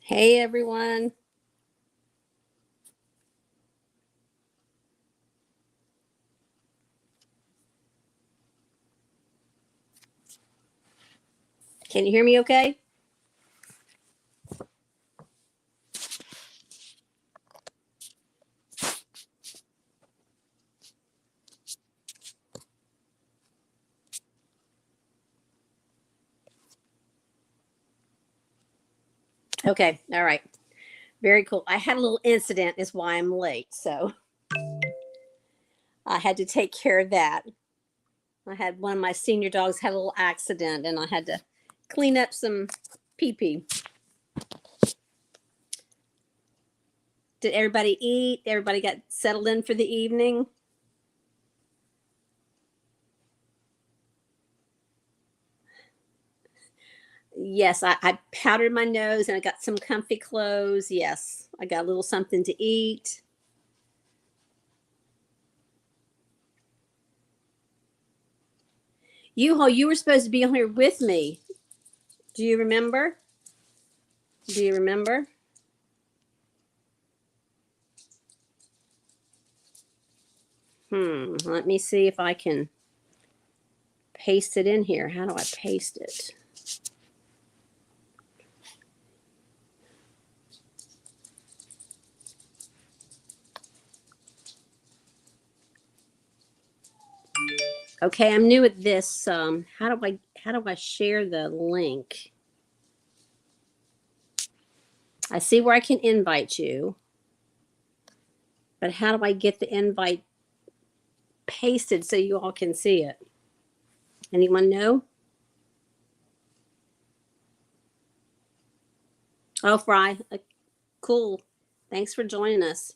Hey, everyone. Can you hear me okay? Okay. All right. Very cool. I had a little incident, is why I'm late. So I had to take care of that. I had one of my senior dogs had a little accident and I had to clean up some pee pee. Did everybody eat? Everybody got settled in for the evening? Yes, I powdered my nose and I got some comfy clothes. Yes, I got a little something to eat. You were supposed to be on here with me. Do you remember? Do you remember? Let me see if I can paste it in here. How do I paste it? Okay, I'm new at this. How do I share the link? I see where I can invite you, but how do I get the invite pasted so you all can see it? Anyone know? Oh, Fry, cool. Thanks for joining us.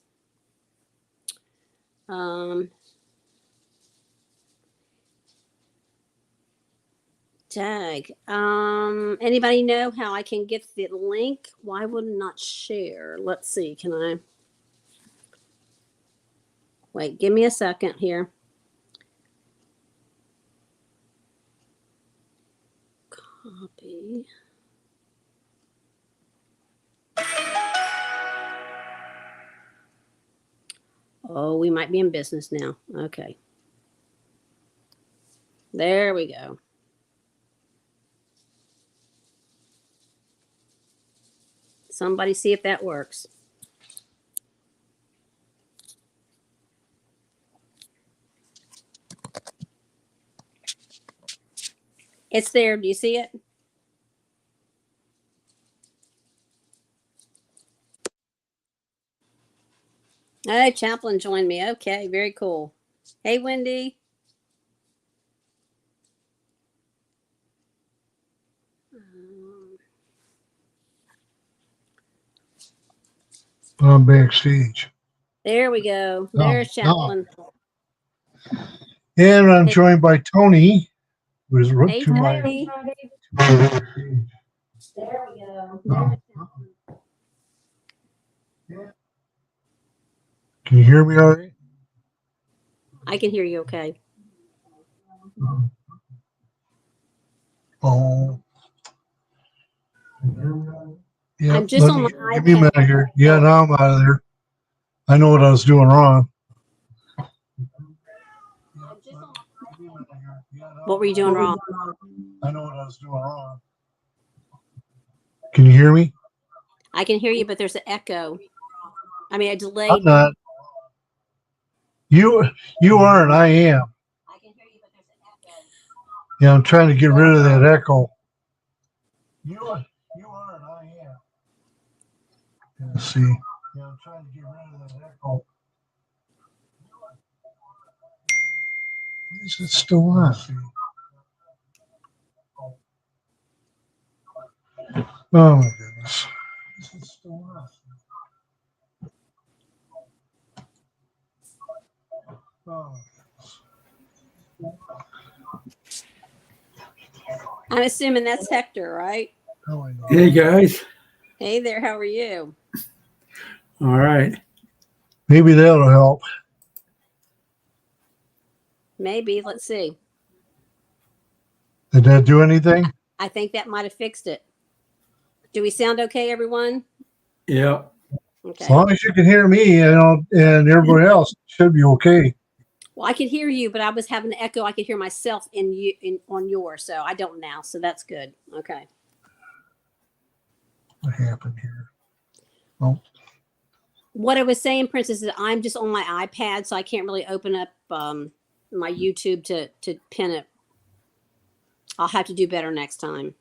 Tag. Anybody know how I can get the link? Why would it not share? Let's see. Can I? Wait, give me a second here. Copy. Oh, we might be in business now. Okay. There we go. Somebody see if that works. It's there. Do you see it? Hey, Chaplain joined me. Okay, very cool. Hey, Wendy. I'm backstage. There we go. There's Chaplain. And I'm joined by Tony, who is Hey, to my. Tony. There we go. Can you hear me all right? I can hear you okay. Oh. Yeah, I'm just on my iPad. Give me a minute here. Yeah, now I'm out of there. I know what I was doing wrong. What were you doing wrong? I know what I was doing wrong. Can you hear me? I can hear you, but there's an echo. I mean, a delay. I'm not. You are and I am. I can hear you, but there's an echo. Yeah, I'm trying to get rid of that echo. You are and I am. Let's see. Yeah, I'm trying to get rid of that echo. Why is it still on? Oh my goodness. Is it still on? Oh. I'm assuming that's Hector, right? Oh, I know. Hey guys. Hey there, how are you? All right. Maybe that'll help. Maybe. Let's see. Did that do anything? I think that might have fixed it. Do we sound okay, everyone? Yeah. Okay. As long as you can hear me, and everybody else should be okay. Well, I could hear you, but I was having an echo. I could hear myself on yours, so I don't now. So that's good. Okay. What happened here? Oh, What I was saying, Princess, is I'm just on my iPad, so I can't really open up my YouTube to pin it. I'll have to do better next time.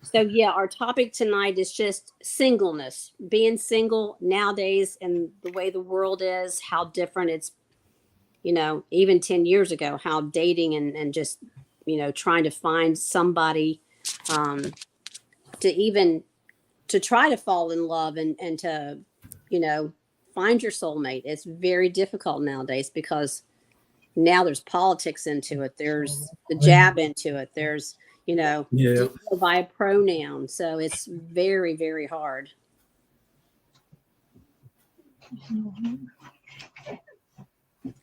So yeah, our topic tonight is just singleness, being single nowadays, and the way the world is, how different it's, even 10 years ago, how dating and just, trying to find somebody um, to try to fall in love and to, you know, find your soulmate. It's very difficult nowadays because now there's politics into it. There's the jab into it. There's, do Yeah. you go by a pronoun? So it's very, very hard.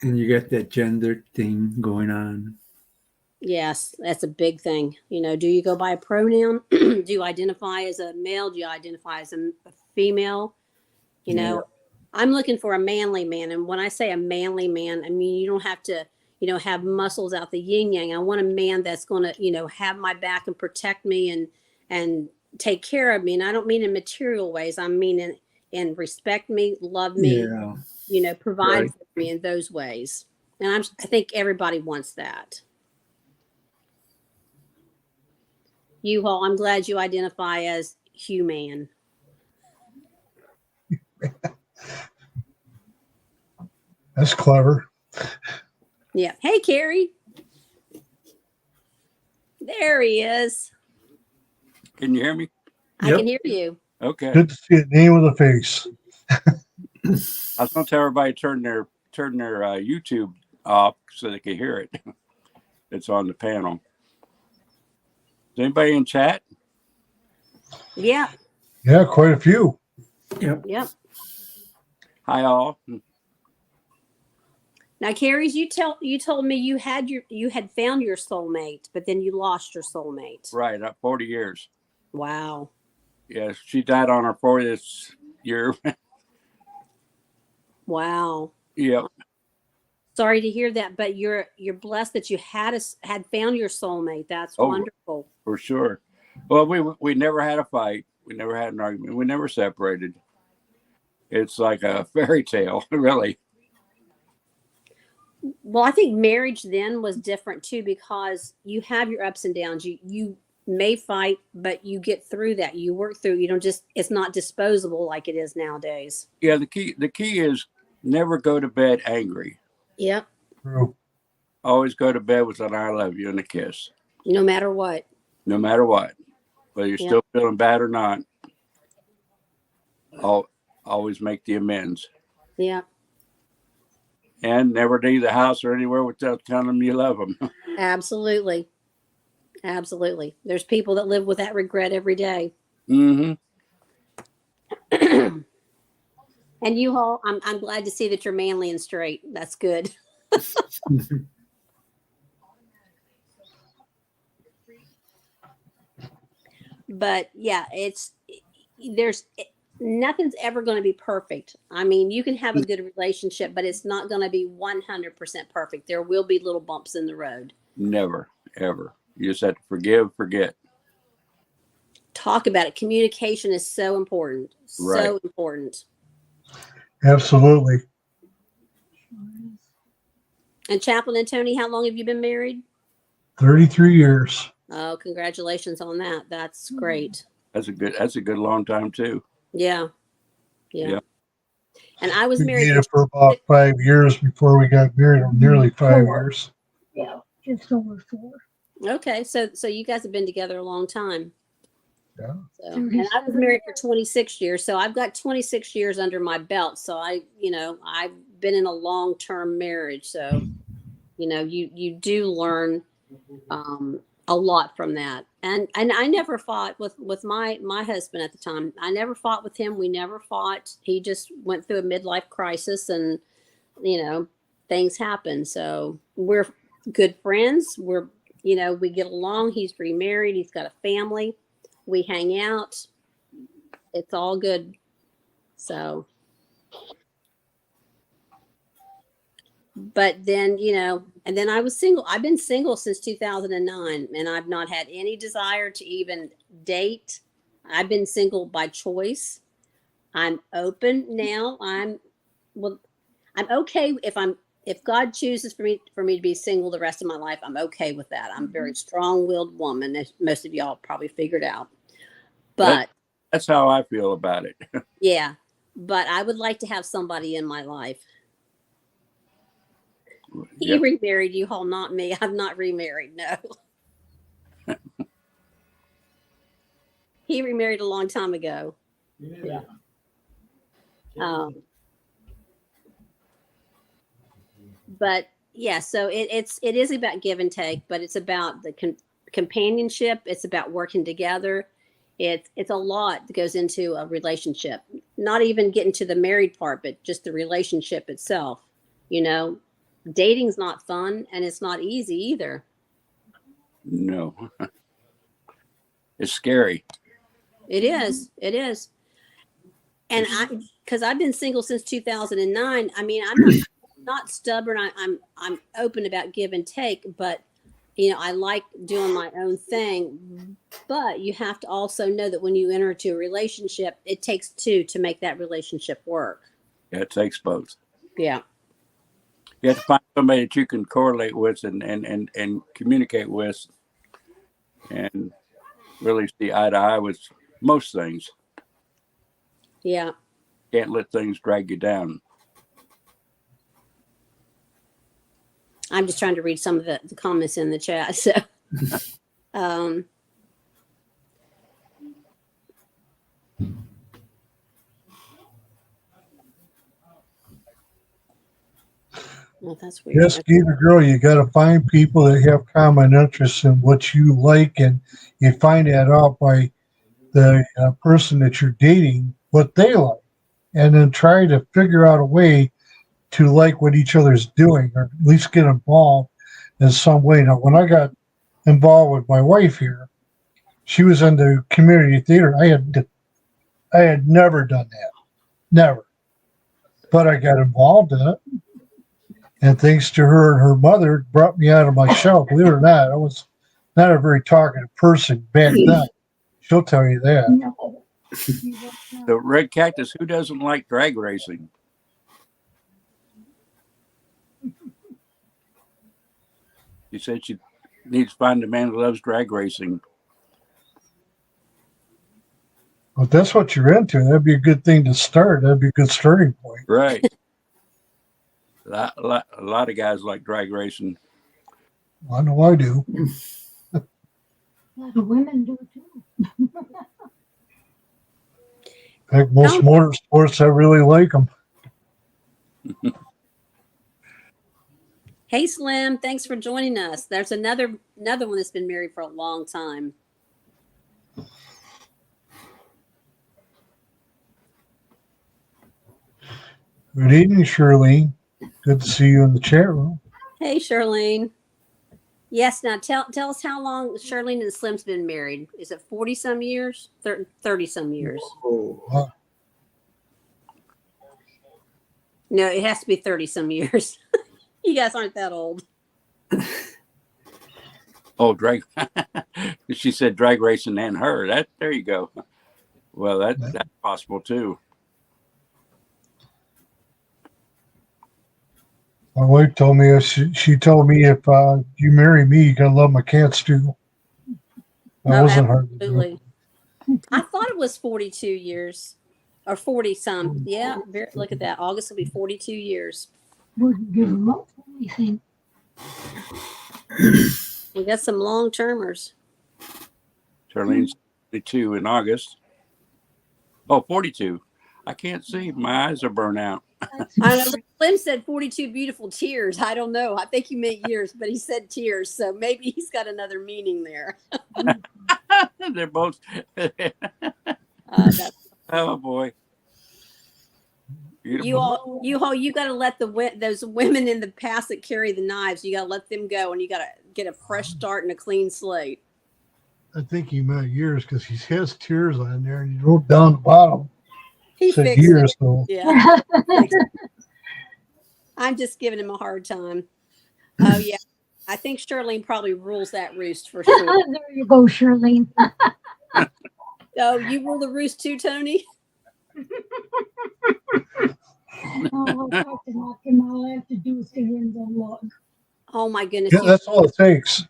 And you got that gender thing going on. Yes, that's a big thing. Do you go by a pronoun? Do you identify as a male? Do you identify as a female? Yeah. I'm looking for a manly man. And when I say a manly man, I mean, you don't have to, have muscles out the yin yang. I want a man that's going to, have my back and protect me and take care of me. And I don't mean in material ways. I mean in respect me, love me, Yeah. provide Right. for me in those ways. And I think everybody wants that. You all, I'm glad you identify as human. that's clever. Yeah. Hey, Carrie. There he is. Can you hear me? I Yep. can hear you. Okay. Good to see a name with a face. I was going to tell everybody to turn their YouTube off so they can hear it. It's on the panel. Is anybody in chat? Yeah. Yeah, quite a few. Yep. Yep. Hi all. Now, Carrie's, you told me you had found your soulmate, but then you lost your soulmate. Right, 40 years. Wow. Yes, she died on her 40th year. Wow. Yep. Sorry to hear that, but you're blessed that you had found your soulmate. That's wonderful. For sure. Well, we never had a fight. We never had an argument. We never separated. It's like a fairy tale, really. Well, I think marriage then was different too because you have your ups and downs. You may fight, but you get through that. You work through. You don't just. It's not disposable like it is nowadays. Yeah, the key is never go to bed angry. Yep. True. Always go to bed with an I love you and a kiss. No matter what. No matter what. Whether you're still feeling bad or not. Always make the amends. Yeah. And never leave the house or anywhere without telling them you love them. Absolutely. Absolutely. There's people that live with that regret every day. Mm-hmm. And you all, I'm glad to see that you're manly and straight. That's good. But yeah, nothing's ever going to be perfect. I mean, you can have a good relationship, but it's not going to be 100% perfect. There will be little bumps in the road. Never, ever. You just have to forgive, forget. Talk about it. Communication is so important. Right. So important. Absolutely. And Chaplain and Tony, how long have you been married? 33 years. Oh, congratulations on that. That's great. That's a good long time too. Yeah. Yeah. Yeah. And I was We married dated for about 5 years before we got married, or nearly 5 4. years. Yeah, just over 4. Okay, so you guys have been together a long time. Yeah. So, and I was married for 26 years, so I've got 26 years under my belt. So I've been in a long-term marriage. So, you do learn a lot from that. And I never fought with my husband at the time. I never fought with him. We never fought. He just went through a midlife crisis, and things happen. So we're good friends. You know, we get along. He's remarried. He's got a family. We hang out. It's all good. So, but then, you know, and then I was single. I've been single since 2009, and I've not had any desire to even date. I've been single by choice. I'm open now. Well, I'm okay if God chooses for me to be single the rest of my life. I'm okay with that. I'm a very strong-willed woman, as most of y'all probably figured out. But That's how I feel about it. yeah, but I would like to have somebody in my life. He Yep. remarried you all, not me. I'm not remarried. No. He remarried a long time ago. Yeah. But yeah, so it is about give and take, but it's about the companionship. It's about working together. It's a lot that goes into a relationship. Not even getting to the married part, but just the relationship itself. You know, dating's not fun, and it's not easy either. No. It's scary. It is. It is. And because I've been single since 2009. I mean, I'm not stubborn. I'm open about give and take, but you know, I like doing my own thing. But you have to also know that when you enter into a relationship, it takes two to make that relationship work. Yeah, it takes both. Yeah. You have to find somebody that you can correlate with and communicate with, and really see eye to eye with most things. Yeah. Can't let things drag you down. I'm just trying to read some of the comments in the chat. So, well, that's weird. Yes, Gator Girl, you got to find people that have common interests in what you like, and you find that out by the person that you're dating, what they like, and then try to figure out a way to like what each other's doing, or at least get involved in some way. Now, when I got involved with my wife here, she was in the community theater. I had never done that, never, but I got involved in it. And thanks to her and her mother, it brought me out of my shell. Believe it or not, I was not a very talkative person back then. She'll tell you that. No. The Red Cactus, who doesn't like drag racing? You said she needs to find a man who loves drag racing. Well, if that's what you're into, that'd be a good thing to start. That'd be a good starting point. Right. A lot of guys like drag racing. I know I do. A lot of women do too. In fact, most motorsports, I really like them. Hey, Slim, thanks for joining us. There's another one that's been married for a long time. Good evening, Shirley. Good to see you in the chat room. Hey, Charlene. Yes, now tell us how long Charlene and Slim's been married. Is it 40 some years? 30 some years? Oh, No, it has to be 30 some years. You guys aren't that old. Oh, drag. She said drag racing and her. There you go. Well, that's possible too. My wife told me, she told me, if you marry me, you gotta love my cats too. That wasn't hard to do. Absolutely. I thought it was 42 years or 40 some. Yeah, look at that. August will be 42 years. Wouldn't give them up for anything. We got some long termers. Charlene's 42 in August. Oh, 42. I can't see. My eyes are burnt out. I know Slim said 42 beautiful tears. I don't know. I think he meant years, but he said tears. So maybe he's got another meaning there. They're both. Oh boy. Beautiful. You got to let those women in the past that carry the knives. You got to let them go, and you got to get a fresh start and a clean slate. I think he meant years because he has tears on there and he wrote down the bottom. He Said fixed years, it. so Yeah. I'm just giving him a hard time. Oh yeah. I think Charlene probably rules that roost for sure. There you go, Charlene. Oh, you rule the roost too, Tony? Oh, I have to knock him out. All I have to do is get him to look. Oh my goodness. yeah, that's all it takes.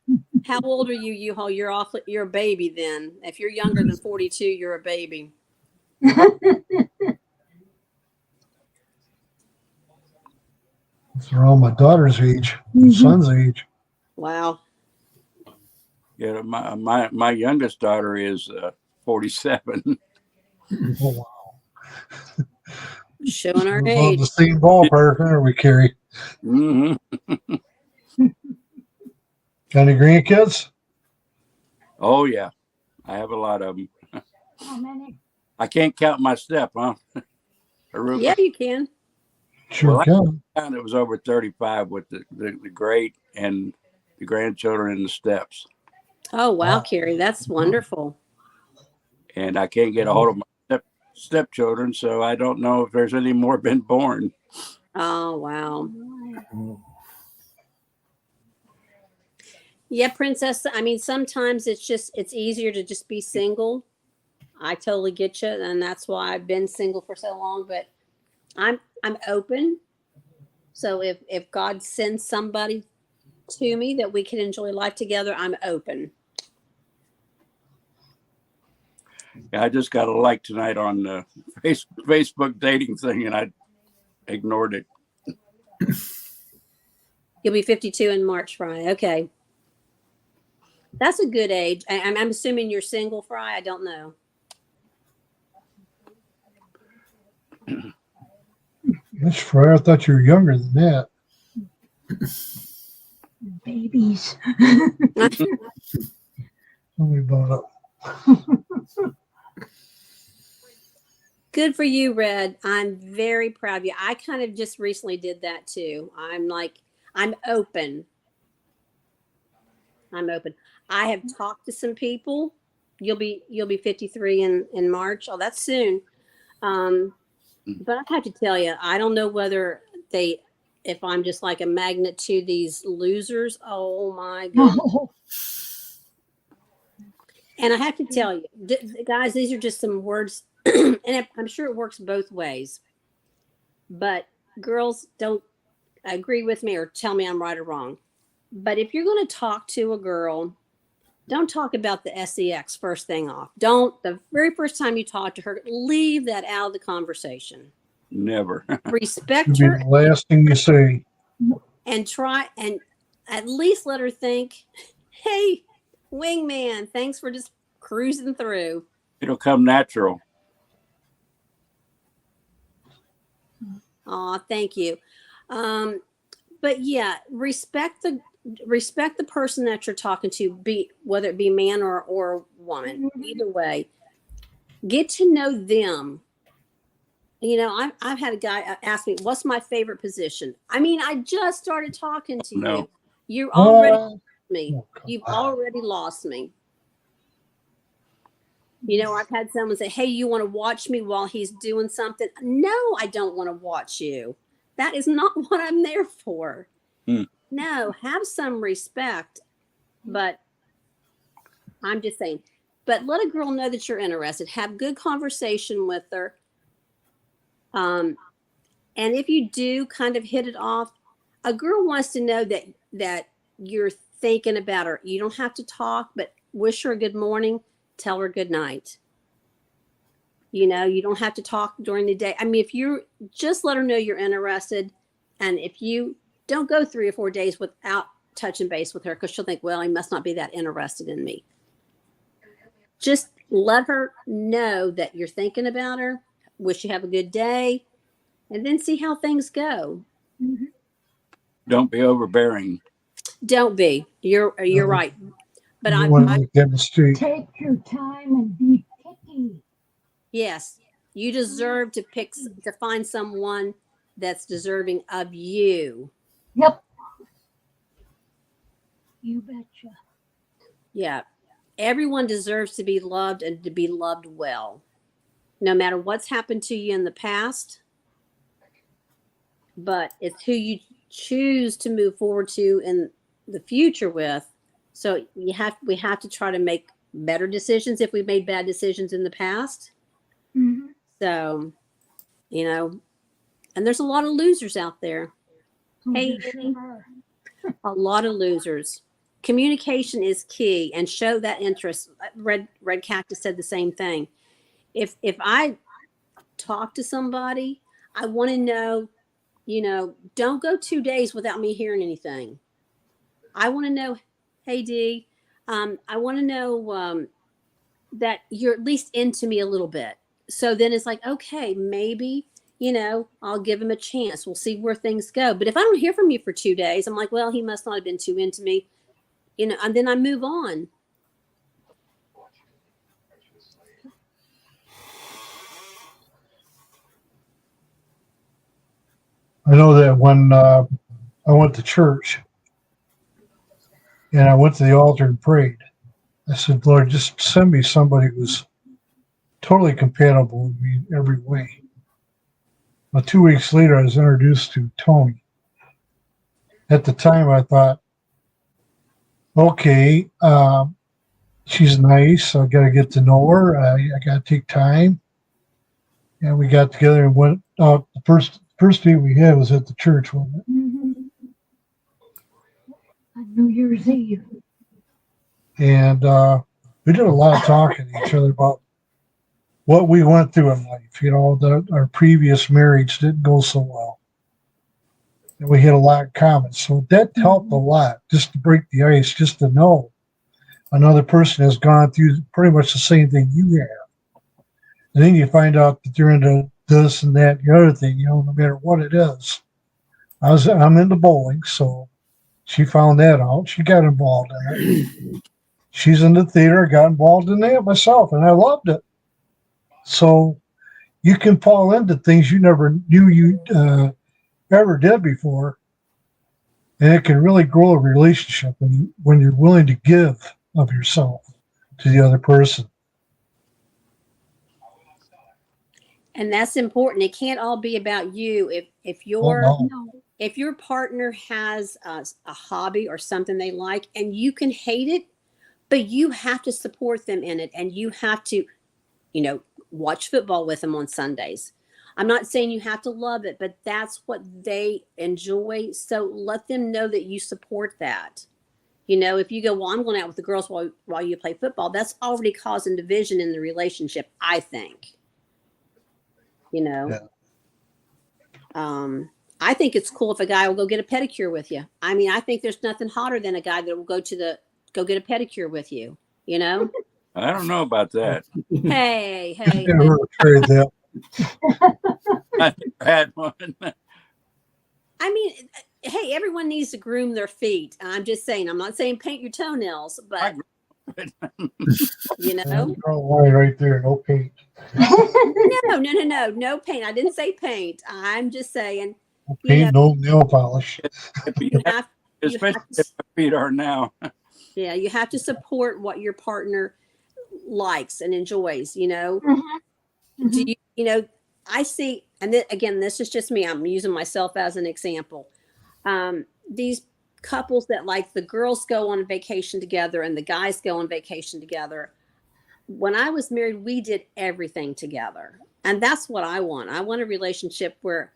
How old are you, Yoo-Ho? You're a baby then. If you're younger than 42, you're a baby. It's around my daughter's age, Mhm. son's age. Wow. Yeah, my youngest daughter is 47. Oh, wow. Showing our We're about age. the same ballpark, aren't we, Carrie? hmm Got any grandkids? Oh yeah, I have a lot of them. How many? I can't count my step, huh? Aruba? Yeah, you can. Sure Well, can. It was over 35 with the great and the grandchildren and the steps. Oh wow, Wow. Carrie, that's wonderful. And I can't get a hold of my stepchildren, so I don't know if there's any more been born. Oh wow. Yeah, Princess. I mean, sometimes it's easier to just be single. I totally get you, and that's why I've been single for so long. But I'm open. So if God sends somebody to me that we can enjoy life together, I'm open. I just got a like tonight on the Facebook dating thing, and I ignored it. You'll be 52 in March, Fry. Okay, that's a good age. I'm assuming you're single, Fry. I don't know. That's fair. I thought you were younger than that. Babies. Tell me about it. Good for you, Red. I'm very proud of you. I kind of just recently did that too. I'm open. I'm open. I have talked to some people. You'll be 53 in March. Oh, that's soon. But I have to tell you, I don't know whether if I'm just like a magnet to these losers. Oh my goodness. Oh, And I have to tell you, guys, these are just some words, and I'm sure it works both ways. But girls, don't agree with me or tell me I'm right or wrong. But if you're going to talk to a girl, don't talk about the sex first thing off. Don't, the very first time you talk to her, leave that out of the conversation. Never. Respect It'll be her the last thing you say. and try and at least let her think, hey, wingman, thanks for just cruising through. It'll come natural. Aw, thank you. But yeah, respect the person that you're talking to, whether it be man or woman, either way. Get to know them. You know, I've had a guy ask me, "What's my favorite position?" I mean, I just started talking to No. you. You already Oh, lost me. oh, come You've on. already lost me. You know, I've had someone say, "Hey, you want to watch me while he's doing something?" No, I don't want to watch you. That is not what I'm there for. No, have some respect. But I'm just saying, but let a girl know that you're interested. Have good conversation with her. And if you do kind of hit it off, a girl wants to know that you're thinking about her. You don't have to talk, but wish her a good morning, tell her good night. You know, you don't have to talk during the day. I mean, if you just let her know you're interested, and if you don't go 3 or 4 days without touching base with her, because she'll think, well, he must not be that interested in me. Just let her know that you're thinking about her, wish you have a good day, and then see how things go. Don't be overbearing. Don't be. You're right. But You I want to make that mistake. take your time and be picky. yes, you deserve to find someone that's deserving of you. Yep. You betcha. Yeah. Everyone deserves to be loved and to be loved well. No matter what's happened to you in the past, but it's who you choose to move forward to in the future with. So we have to try to make better decisions if we've made bad decisions in the past. Mm-hmm. So, you know, and there's a lot of losers out there. Oh, Hey, there sure are. a lot of losers. Communication is key, and show that interest. Red Cactus said the same thing. If I talk to somebody, I want to know, don't go 2 days without me hearing anything. I want to know, hey D, I want to know that you're at least into me a little bit. So then it's like, okay, maybe, I'll give him a chance. We'll see where things go. But if I don't hear from you for 2 days, I'm like, well, he must not have been too into me, and then I move on. I know that when I went to church and I went to the altar and prayed, I said, Lord, just send me somebody who's totally compatible with me in every way. Well, 2 weeks later, I was introduced to Tony. At the time, I thought, okay, she's nice. I got to get to know her. I got to take time. And we got together and went out. The first date we had was at the church, wasn't it? Mm-hmm. On New Year's Eve. And we did a lot of talking to each other about what we went through in life. That our previous marriage didn't go so well. And we had a lot of comments. So that helped a lot, just to break the ice, just to know another person has gone through pretty much the same thing you have. And then you find out that they're into this and that, the other thing, no matter what it is. I'm into bowling, so she found that out. She got involved in it. She's into theater, got involved in that myself, and I loved it. So you can fall into things you never knew you ever did before, and it can really grow a relationship when you're willing to give of yourself to the other person. And that's important. It can't all be about you. If your no. if your partner has a hobby or something they like, and you can hate it, but you have to support them in it, and you have to, watch football with them on Sundays. I'm not saying you have to love it, but that's what they enjoy. So let them know that you support that. If you go, well, I'm going out with the girls while you play football, that's already causing division in the relationship, I think. Yeah. I think it's cool if a guy will go get a pedicure with you. I mean, I think there's nothing hotter than a guy that will go get a pedicure with you. I don't know about that. Hey, Never tried that. I never had one. I mean, hey, everyone needs to groom their feet. I'm just saying. I'm not saying paint your toenails, but Draw a line right there, no paint. no paint. I didn't say paint. I'm just saying. No paint, no nail polish. Especially if my feet are now. Yeah, you have to support what your partner likes and enjoys. Mm-hmm. Do you, I see, and again, this is just me. I'm using myself as an example. These couples that like the girls go on vacation together and the guys go on vacation together. When I was married, we did everything together. And that's what I want. I want a relationship where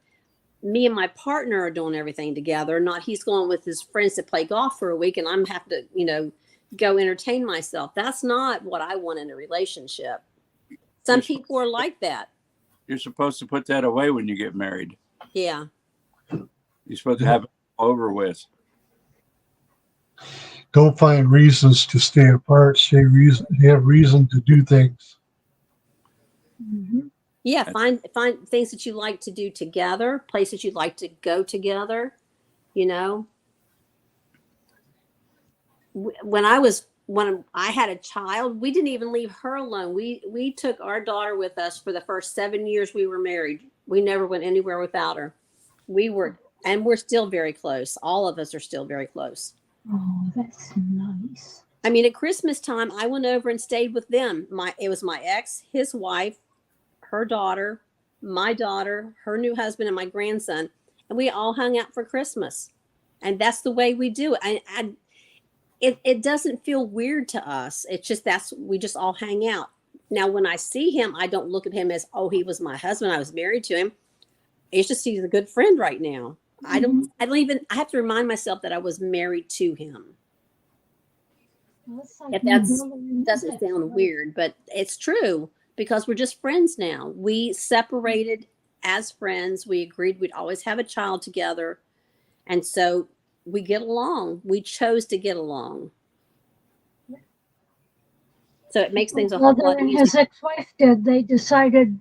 me and my partner are doing everything together, not he's going with his friends to play golf for a week and I'm have to, go entertain myself. That's not what I want in a relationship. Some people are like that. You're supposed to put that away when you get married. Yeah. You're supposed to have it over with. Don't find reasons to stay apart. Have reason to do things. Mm-hmm. Yeah, find things that you like to do together, places you'd like to go together, When I had a child, we didn't even leave her alone. We took our daughter with us for the first 7 years we were married. We never went anywhere without her. We're still very close. All of us are still very close. Oh, that's nice. I mean, at Christmas time, I went over and stayed with them. It was my ex, his wife, her daughter, my daughter, her new husband, and my grandson, and we all hung out for Christmas. And that's the way we do it. It doesn't feel weird to us. It's just we just all hang out. Now, when I see him, I don't look at him as, oh, he was my husband. I was married to him. It's just he's a good friend right now. I don't even, I have to remind myself that I was married to him. That's like If my that brother and doesn't his sound ex-wife. weird, but it's true because we're just friends now. We separated as friends. We agreed we'd always have a child together. And so we get along. We chose to get along. So it makes My things a whole brother lot and easier. his ex-wife did. They decided,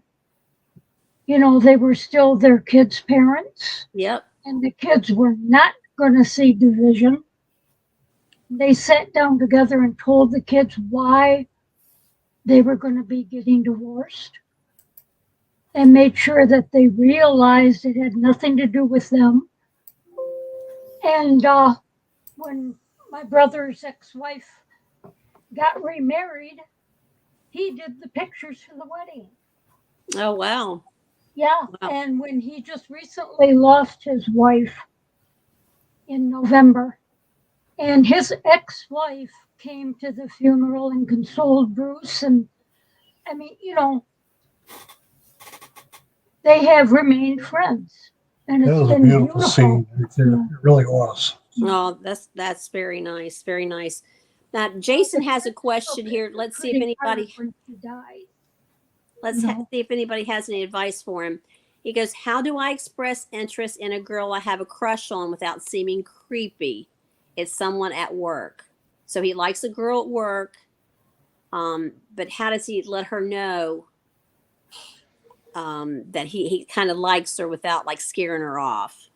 they were still their kids' parents, Yep. and the kids were not going to see division. They sat down together and told the kids why they were going to be getting divorced and made sure that they realized it had nothing to do with them. And when my brother's ex-wife got remarried, he did the pictures for the wedding. Oh, wow. Yeah, Wow. and when he just recently lost his wife in November, and his ex-wife came to the funeral and consoled Bruce, and I mean, they have remained friends, and That it's was a been beautiful beautiful. scene right there. Yeah. It really was. Oh, that's very nice. Very nice. Now, Jason has a question here. Let's see if Pretty hard anybody when she died. see if anybody has any advice for him. He goes, "How do I express interest in a girl I have a crush on without seeming creepy? It's someone at work. So he likes a girl at work, but how does he let her know that he kind of likes her without like scaring her off?"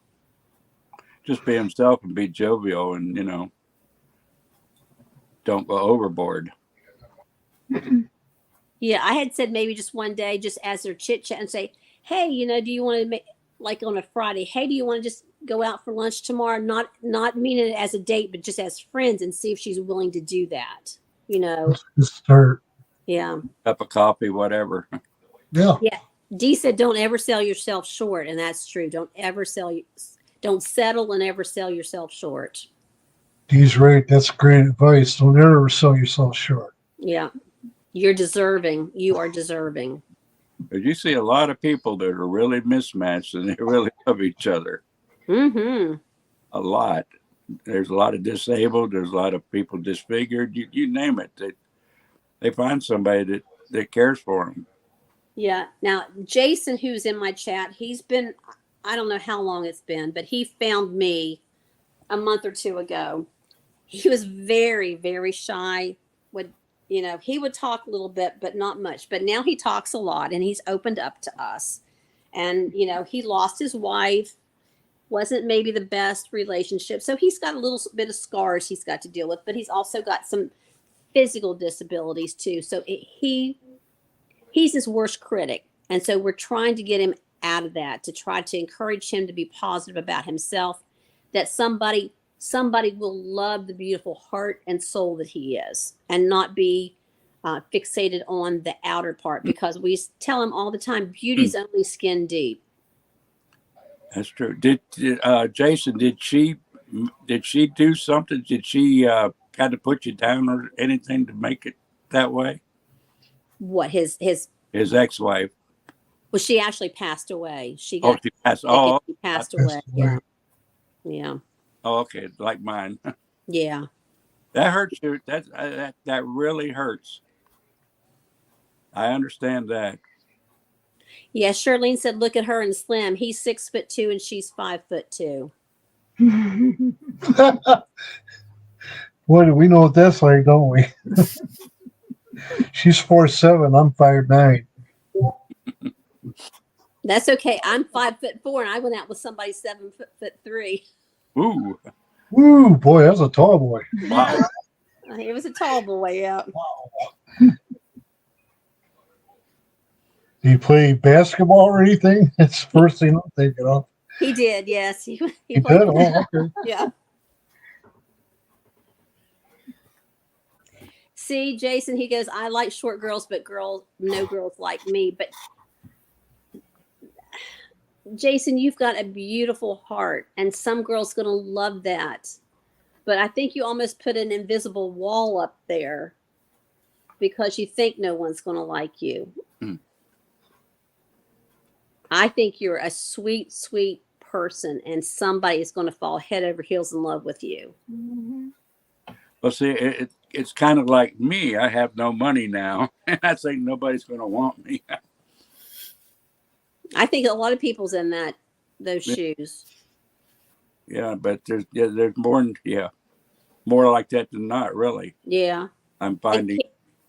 Just be himself and be jovial, and don't go overboard. Yeah, I had said maybe just one day, just as they're chit chat, and say, "Hey, do you want to make like on a Friday? Hey, do you want to just go out for lunch tomorrow? Not meaning it as a date, but just as friends, and see if she's willing to do that. That's a good start. Yeah, Cup of coffee, whatever. Yeah. yeah." Dee said, "Don't ever sell yourself short," and that's true. Don't settle and ever sell yourself short. He's right. That's great advice. Don't ever sell yourself short. Yeah, you're deserving. You are deserving. But you see a lot of people that are really mismatched and they really love each other. Mm-hmm. A lot. There's a lot of disabled. There's a lot of people disfigured. You name it. They find somebody that cares for them. Yeah. Now, Jason, who's in my chat, I don't know how long it's been, but he found me a month or two ago. He was very, very shy. He would talk a little bit, but not much. But now he talks a lot and he's opened up to us. And, he lost his wife, wasn't maybe the best relationship. So he's got a little bit of scars he's got to deal with, but he's also got some physical disabilities too. So he's his worst critic. And so we're trying to get him out of that, to try to encourage him to be positive about himself, that somebody will love the beautiful heart and soul that he is and not be fixated on the outer part, because we tell him all the time, beauty's only skin deep. That's true. Jason, did she do something? Did she kind of put you down or anything to make it that way? What his Ex-wife. well, she actually passed away. She Oh, got she passed. sick and Oh, she passed Passed away. away. Yeah. oh, okay. Like mine. Yeah. That hurts you. That really hurts. I understand that. Yeah. Charlene said, "Look at her and Slim. He's 6'2" and she's 5'2". Boy, do we know what that's like, don't we? She's 4'7". I'm 5'9". That's okay. I'm 5'4" and I went out with somebody 7'3". Ooh. Woo, boy, that's a tall boy. Wow. He was a tall boy. Yeah. Do you play basketball or anything? That's the first thing I'm thinking of. He did. Yes. He He played. did? Oh, okay. Yeah. See, Jason, he goes, I like short girls, but no girls like me. But Jason, you've got a beautiful heart, and some girls going to love that. But I think you almost put an invisible wall up there because you think no one's going to like you. Hmm. I think you're a sweet, sweet person, and somebody is going to fall head over heels in love with you. Mhm. Well, see, it's kind of like me. I have no money now, and I think nobody's going to want me. I think a lot of people's in those shoes. Yeah, but there's more, more like that than not, really. Yeah. I'm And, finding.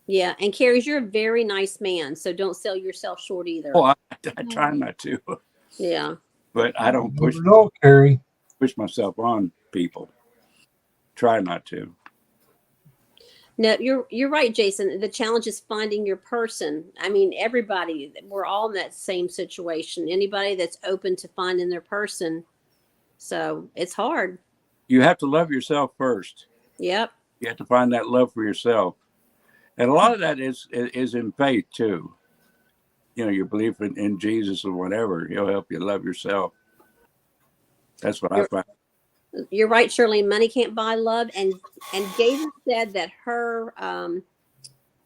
yeah. And Carrie, you're a very nice man, so don't sell yourself short either. Oh, I try not to, Yeah. but I don't You never know, Carrie. push myself on people. Try not to. No, you're right, Jason. The challenge is finding your person. I mean, everybody, we're all in that same situation. Anybody that's open to finding their person. So it's hard. You have to love yourself first. Yep. You have to find that love for yourself, and a lot of that is in faith too. You know, your belief in Jesus or whatever. He'll help you love yourself. That's what I find. You're right, Shirley. Money can't buy love. And Gator said that her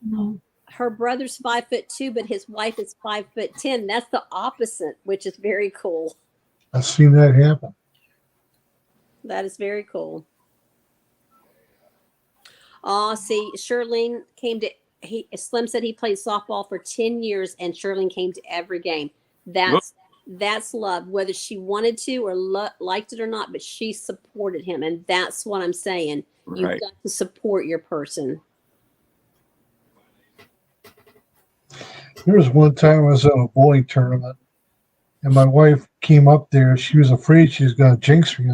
No. her brother's 5'2", but his wife is 5'10". That's the opposite, which is very cool. I've seen that happen. That is very cool. Oh, see, Shirlene Slim said he played softball for 10 years, and Shirlene came to every game. That's love, whether she wanted to or liked it or not, but she supported him. And that's what I'm saying. You've Right. got to support your person. There was one time I was at a bowling tournament, and my wife came up there. She was afraid she was going to jinx me.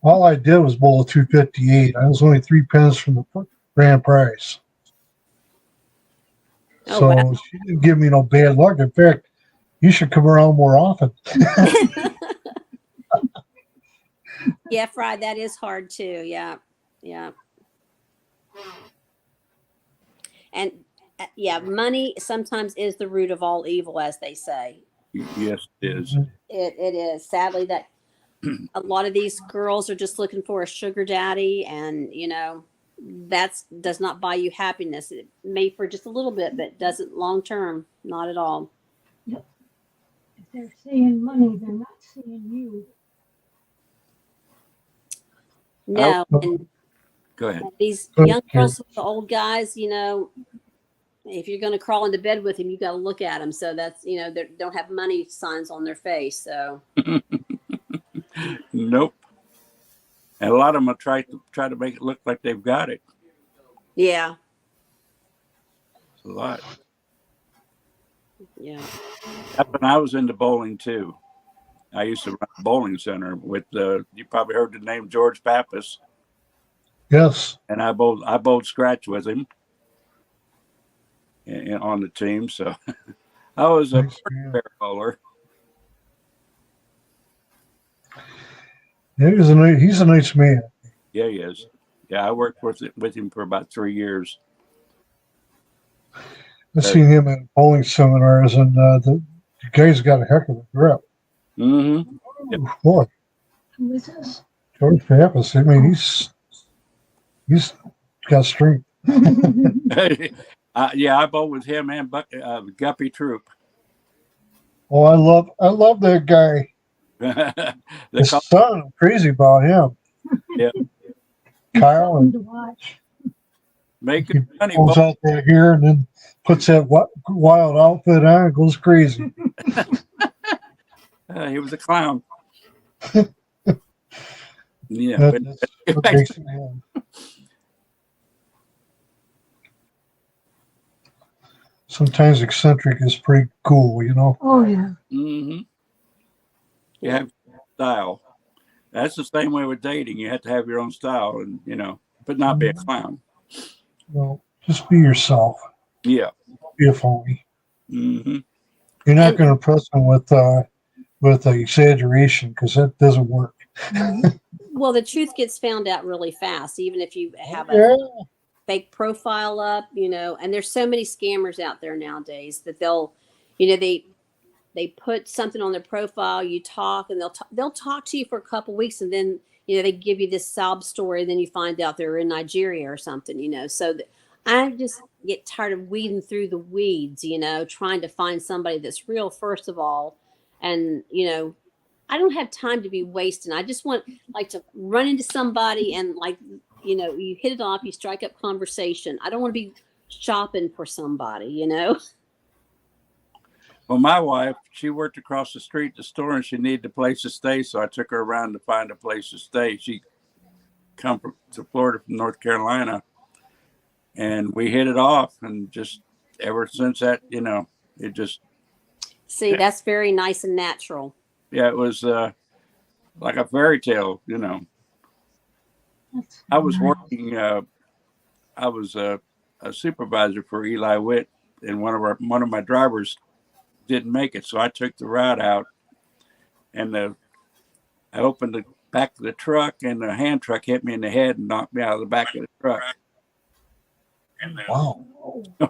All I did was bowl a 258. I was only 3 pins from the grand prize. Oh, So wow. she didn't give me no bad luck. In fact, you should come around more often. Yeah, Fry, that is hard too. Yeah. Yeah. And yeah, money sometimes is the root of all evil, as they say. Yes, it is. It is. Sadly, that a lot of these girls are just looking for a sugar daddy, and that does not buy you happiness. It may for just a little bit, but doesn't long term, not at all. If they're seeing money, they're not seeing you. No, and Go ahead. these Go young ahead, girls with the old guys, if you're going to crawl into bed with him, you got to look at them. So that's, they don't have money signs on their face. So Nope. And a lot of them try to make it look like they've got it. yeah, It's a lot. yeah. That's when I was into bowling too. I used to run a bowling center with you probably heard the name George Pappas, Yes. and I bowled scratch with him on the team. So I was a Nice, yeah. fair bowler. Yeah, he's a nice man. Yeah, he is. Yeah, I worked with him for about 3 years. I've seen him at bowling seminars, and the guy's got a heck of a grip. Mm-hmm. Yep. Ooh, boy, Who is this? George Pappas. I mean, he's got strength. Yeah, I bowled with him and Guppy Troop. Oh, I love that guy. His son, I'm crazy about him. Yeah. Kyle, Fun and to watch. Making he money. pulls out that hair and then puts that wild outfit on and goes crazy. He was a clown. Yeah, That's what makes him him. Sometimes eccentric is pretty cool, Oh, yeah. mm-hmm. You have style. That's the same way with dating. You have to have your own style, and but not be a clown. Well, just be yourself. Yeah. Don't be a phony. Mm-hmm. You're not going to impress them with exaggeration, because that doesn't work. Well, the truth gets found out really fast, even if you have Yeah. fake profile up, and there's so many scammers out there nowadays that they put something on their profile, you talk, and they'll talk to you for a couple weeks, and then they give you this sob story, and then you find out they're in Nigeria or something. So I just get tired of weeding through the weeds, trying to find somebody that's real first of all, and I don't have time to be wasting. I just want to run into somebody and you hit it off, you strike up conversation. I don't want to be shopping for somebody. Well, my wife, she worked across the street at the store, and she needed a place to stay, so I took her around to find a place to stay. She come to Florida from North Carolina, and we hit it off, and just ever since that, it just. See, that's very nice and natural. Yeah, it was like a fairy tale, I was working. I was a supervisor for Eli Witt, and one of my drivers didn't make it, so I took the route out, and I opened the back of the truck, and the hand truck hit me in the head and knocked me out of the back of the truck. Wow.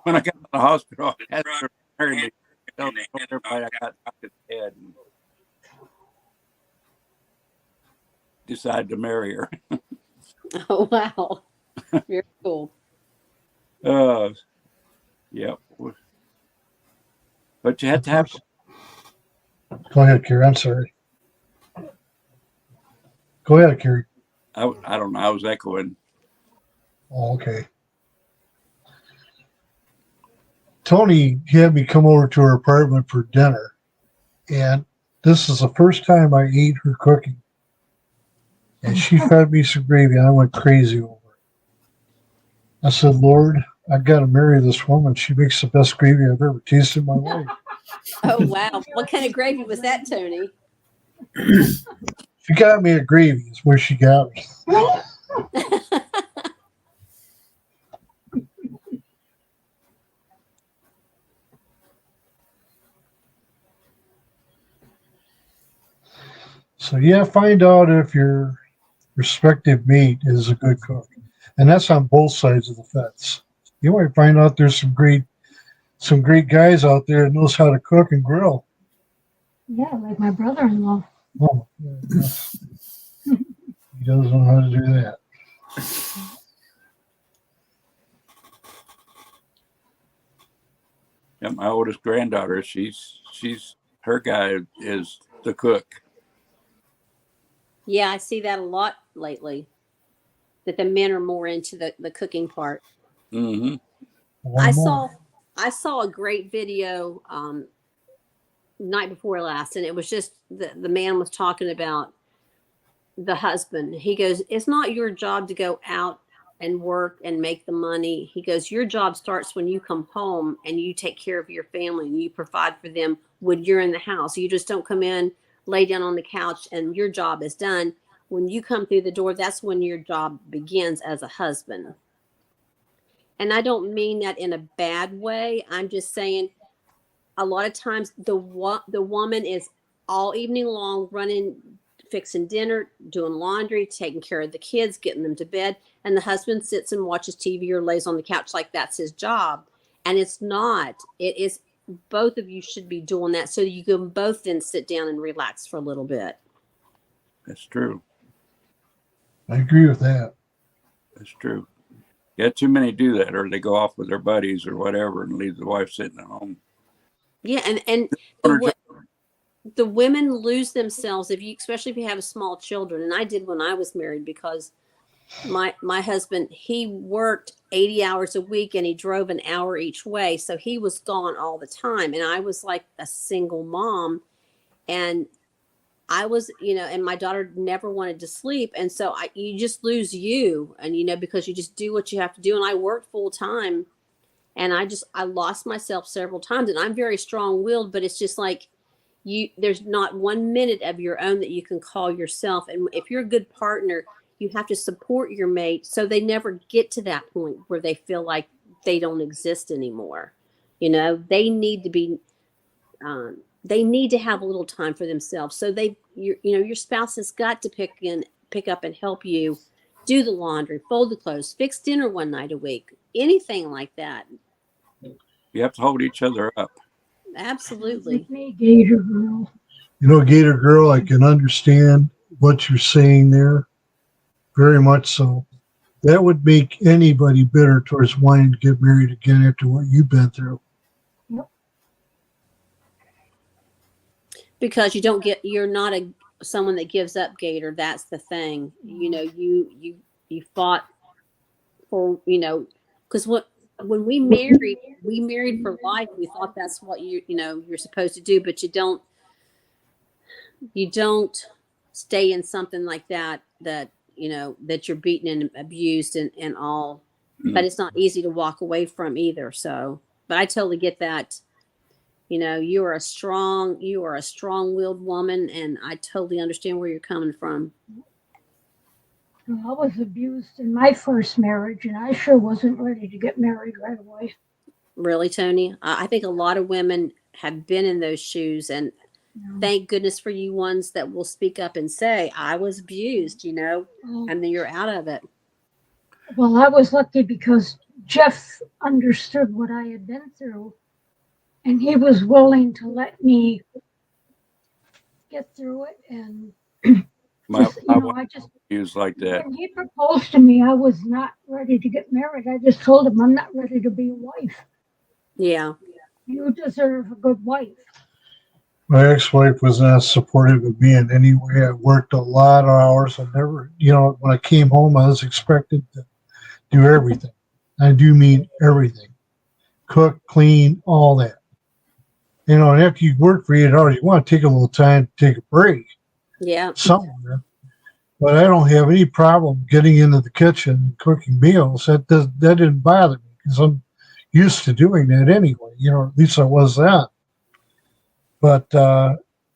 When I got to the hospital, I had to marry me. I told everybody I got knocked in the head, and decided to marry her. Oh, wow. Very cool. Yeah. But you had to have. Go ahead, Kerry. I'm sorry. Go ahead, Kerry. I don't know. I was echoing. Oh, okay. Tony had me come over to her apartment for dinner, and this is the first time I ate her cooking. And she fed me some gravy, and I went crazy over it. I said, Lord, I've got to marry this woman. She makes the best gravy I've ever tasted in my life. Oh, wow. What kind of gravy was that, Tony? She got me a gravy is where she got me. So yeah, find out if your respective mate is a good cook. And that's on both sides of the fence. You might find out there's some great guys out there that knows how to cook and grill. Yeah, like my brother-in-law. Oh, yeah. He doesn't know how to do that. Yeah, my oldest granddaughter, she's her guy is the cook. Yeah, I see that a lot lately, that the men are more into the cooking part. Mm-hmm. I saw a great video night before last, and it was just the man was talking about the husband. He goes, it's not your job to go out and work and make the money. He goes, your job starts when you come home and you take care of your family and you provide for them when you're in the house. You just don't come in, lay down on the couch, and your job is done. When you come through the door, that's when your job begins as a husband. And I don't mean that in a bad way. I'm just saying a lot of times the woman is all evening long running, fixing dinner, doing laundry, taking care of the kids, getting them to bed. And the husband sits and watches TV or lays on the couch like that's his job. And it's not. It is, both of you should be doing that so you can both then sit down and relax for a little bit. That's true. I agree with that. That's true. Yeah, too many do that, or they go off with their buddies or whatever and leave the wife sitting at home. Yeah, and the women lose themselves especially if you have small children. And I did when I was married, because my husband, he worked 80 hours a week and he drove an hour each way. So he was gone all the time. And I was like a single mom, and I was, and my daughter never wanted to sleep. And so you just lose you, and, because you just do what you have to do. And I worked full time, and I lost myself several times, and I'm very strong willed, but it's just like there's not 1 minute of your own that you can call yourself. And if you're a good partner, you have to support your mate so they never get to that point where they feel like they don't exist anymore. They need to be, they need to have a little time for themselves. So your spouse has got to pick up and help you do the laundry, fold the clothes, fix dinner one night a week, anything like that. You have to hold each other up. Absolutely. With me, Gator Girl. You know, Gator Girl, I can understand what you're saying there. Very much so. That would make anybody bitter towards wanting to get married again after what you've been through. Because you're not someone that gives up, Gator. That's the thing. You know, you fought for, because when we married for life. We thought that's what you're supposed to do, but you don't stay in something like that that you're beaten and abused and all. But it's not easy to walk away from either. So, but I totally get that. You are a strong-willed woman, and I totally understand where you're coming from. I was abused in my first marriage, and I sure wasn't ready to get married right away. Really, Tony? I think a lot of women have been in those shoes, and thank goodness for you ones that will speak up and say, I was abused, and then you're out of it. Well, I was lucky because Jeff understood what I had been through, and he was willing to let me get through it. And I just like that. When he proposed to me, I was not ready to get married. I just told him I'm not ready to be a wife. Yeah. You deserve a good wife. My ex-wife was not supportive of me in any way. I worked a lot of hours. I never, when I came home, I was expected to do everything. I do mean everything. Cook, clean, all that. And after you work for 8 hours, you want to take a little time to take a break. Yeah. Somewhere. But I don't have any problem getting into the kitchen and cooking meals. That didn't bother me because I'm used to doing that anyway. At least I was then. But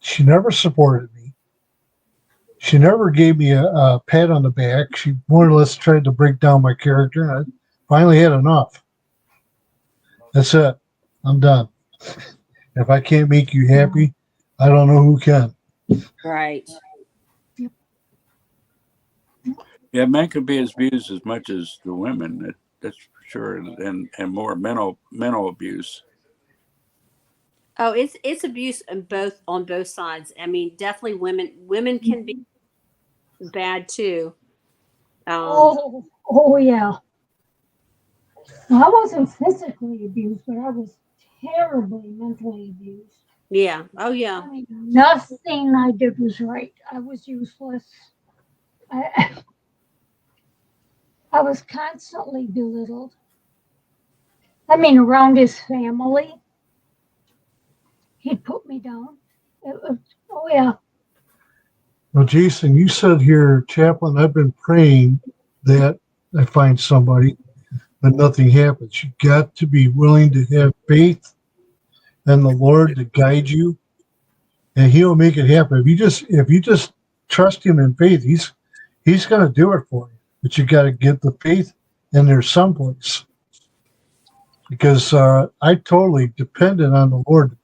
she never supported me. She never gave me a pat on the back. She more or less tried to break down my character. And I finally had enough. That's it. I'm done. If I can't make you happy, I don't know who can. Right. Yeah, men can be abused as much as the women. That's for sure, and more mental abuse. Oh, it's abuse on both sides. I mean, definitely women can be bad too. Oh yeah. I wasn't physically abused, but I was terribly mentally abused. Yeah. Oh yeah. I mean, nothing I did was right. I was useless. I, I was constantly belittled. I mean, around his family, he'd put me down. Oh yeah. Well, Jason, you said here, Chaplain, I've been praying that I find somebody, but nothing happens. You got to be willing to have faith in the Lord to guide you, and He'll make it happen. If you just trust Him in faith, He's going to do it for you. But you got to get the faith in there someplace. Because I totally depended on the Lord to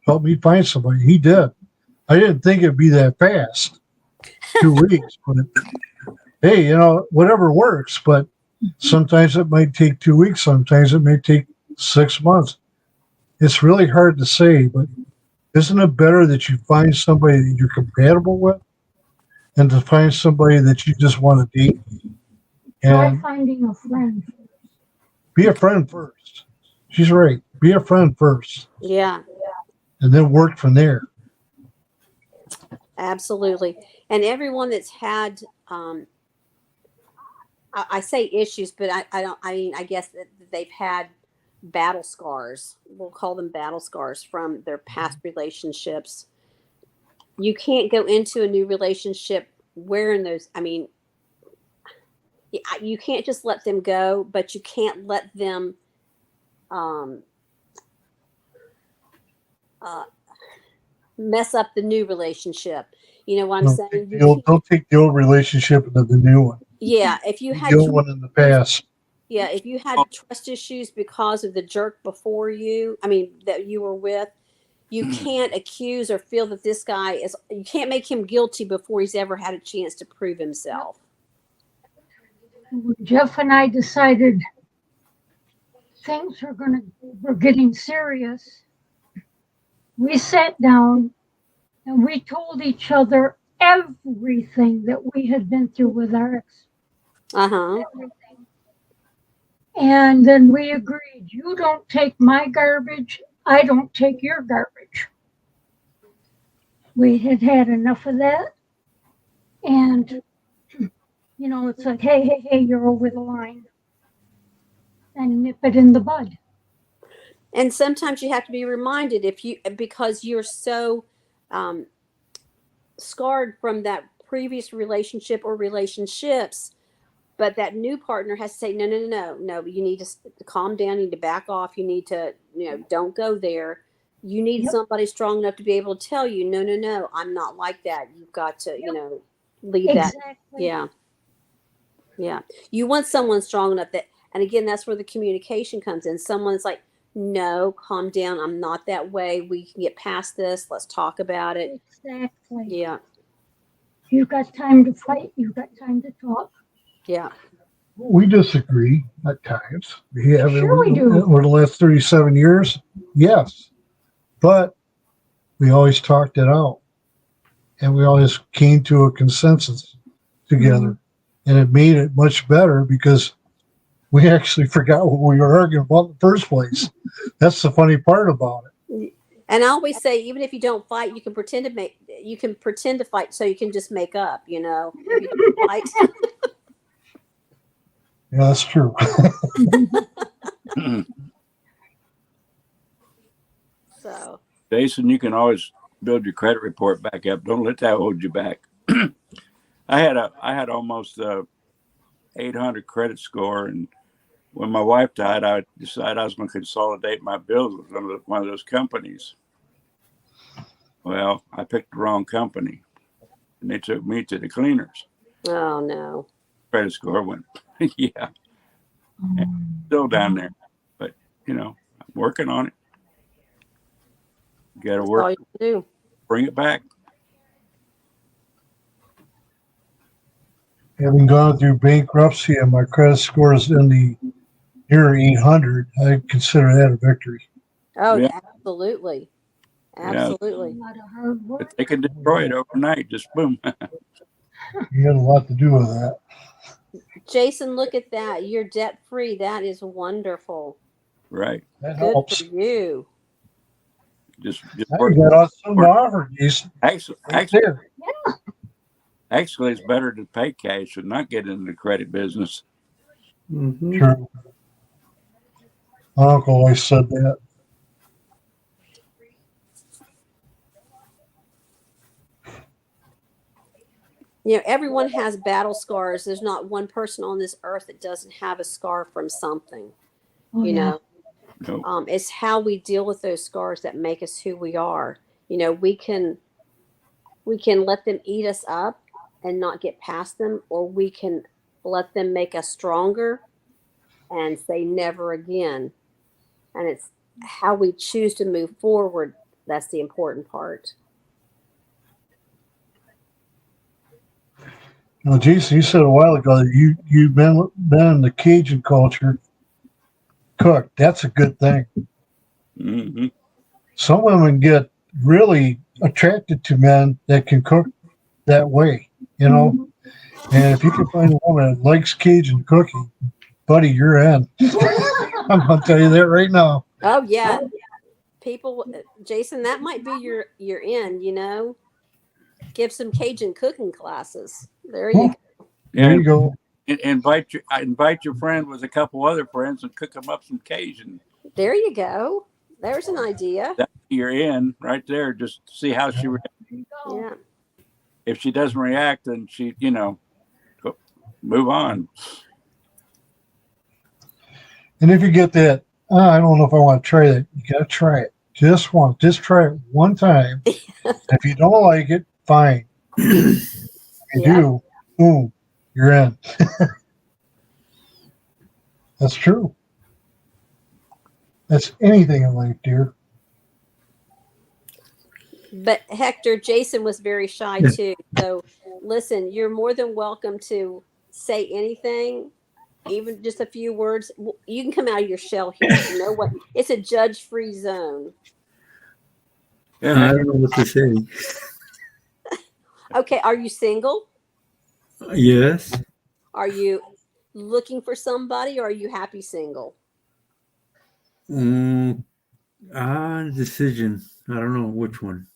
help me find somebody. He did. I didn't think it'd be that fast, 2 weeks. But hey, whatever works. But sometimes it might take 2 weeks. Sometimes it may take 6 months. It's really hard to say, but isn't it better that you find somebody that you're compatible with than to find somebody that you just want to date? Try And finding a friend. be a friend first. She's right. Be a friend first. Yeah. And then work from there. Absolutely. And everyone that's had, I say issues, but I guess that they've had battle scars. We'll call them battle scars from their past relationships. You can't go into a new relationship wearing those. I mean, you can't just let them go, but you can't let them mess up the new relationship. You know what I'm saying? Don't take the old relationship into the new one. Yeah, if you had the old one in the past. Yeah, if you had trust issues because of the jerk before you, that you were with, you can't accuse or feel that this guy you can't make him guilty before he's ever had a chance to prove himself. when Jeff and I decided things were getting serious, we sat down and we told each other everything that we had been through with our ex. Uh-huh. Everything. And then we agreed, you don't take my garbage, I don't take your garbage. We had had enough of that. And, it's like, hey, you're over the line. And nip it in the bud. And sometimes you have to be reminded because you're so scarred from that previous relationship or relationships, but that new partner has to say, no, you need to calm down, you need to back off, you need to, don't go there. You need Yep. somebody strong enough to be able to tell you, no, I'm not like that. You've got to, leave Exactly. that. Yeah. You want someone strong enough that, and again, that's where the communication comes in. Someone's like, no, calm down. I'm not that way. We can get past this. Let's talk about it. Exactly. Yeah. You've got time to fight. You've got time to talk. Yeah. We disagree at times. We have Sure we do. over the last 37 years. Yes. But we always talked it out. And we always came to a consensus together. Mm-hmm. And it made it much better because we actually forgot what we were arguing about in the first place. That's the funny part about it. And I always say, even if you don't fight, you can pretend to fight so you can just make up, if you don't fight. Yeah, that's true. So, Jason, you can always build your credit report back up. Don't let that hold you back. I had almost 800 credit score, and when my wife died, I decided I was going to consolidate my bills with one of those companies. Well, I picked the wrong company, and they took me to the cleaners. oh no. Credit score went, yeah, and still down there, but I'm working on it. You got to That's work, all you can do. bring it back. Having gone through bankruptcy and my credit score is in the near 800, I consider that a victory. Oh, Yeah. absolutely. Yeah. Absolutely. A lot of hard work. But they can destroy it overnight. Just boom. You had a lot to do with that. Jason, look at that. You're debt free. That is wonderful. Right. That Good helps. for you. Just Now work. you got something to offer, Jason. Right there. Actually, it's better to pay cash and not get into the credit business. Mm-hmm. True. My uncle always said that. Everyone has battle scars. There's not one person on this earth that doesn't have a scar from something. Oh, yeah. No. It's how we deal with those scars that make us who we are. We can let them eat us up and not get past them, or we can let them make us stronger and say never again. And it's how we choose to move forward. That's the important part. Now, Jason, you said a while ago that you've been in the Cajun culture. Cook, that's a good thing. Mm-hmm. Some women get really attracted to men that can cook that way, And if you can find a woman that likes Cajun cooking, buddy, you're in. I'm gonna tell you that right now. Oh yeah, people, Jason, that might be your end. Give some Cajun cooking classes. There you go. There you go. Invite your friend with a couple other friends and cook them up some Cajun. There you go. There's an idea. You're in right there. Just see how she reacts. Yeah. If she doesn't react, then she, move on. And if you get that, I don't know if I want to try that. You gotta try it. Just try it one time. If you don't like it, fine. If you do, boom, you're in. That's true. That's anything in life, dear. But Hector, Jason was very shy too. So listen, you're more than welcome to say anything. even just a few words, you can come out of your shell here. You know what? It's a judge-free zone. I Yeah, don't know what to say. Okay, are you single? Yes. Are you looking for somebody, or are you happy single? Mm, decision. I don't know which one.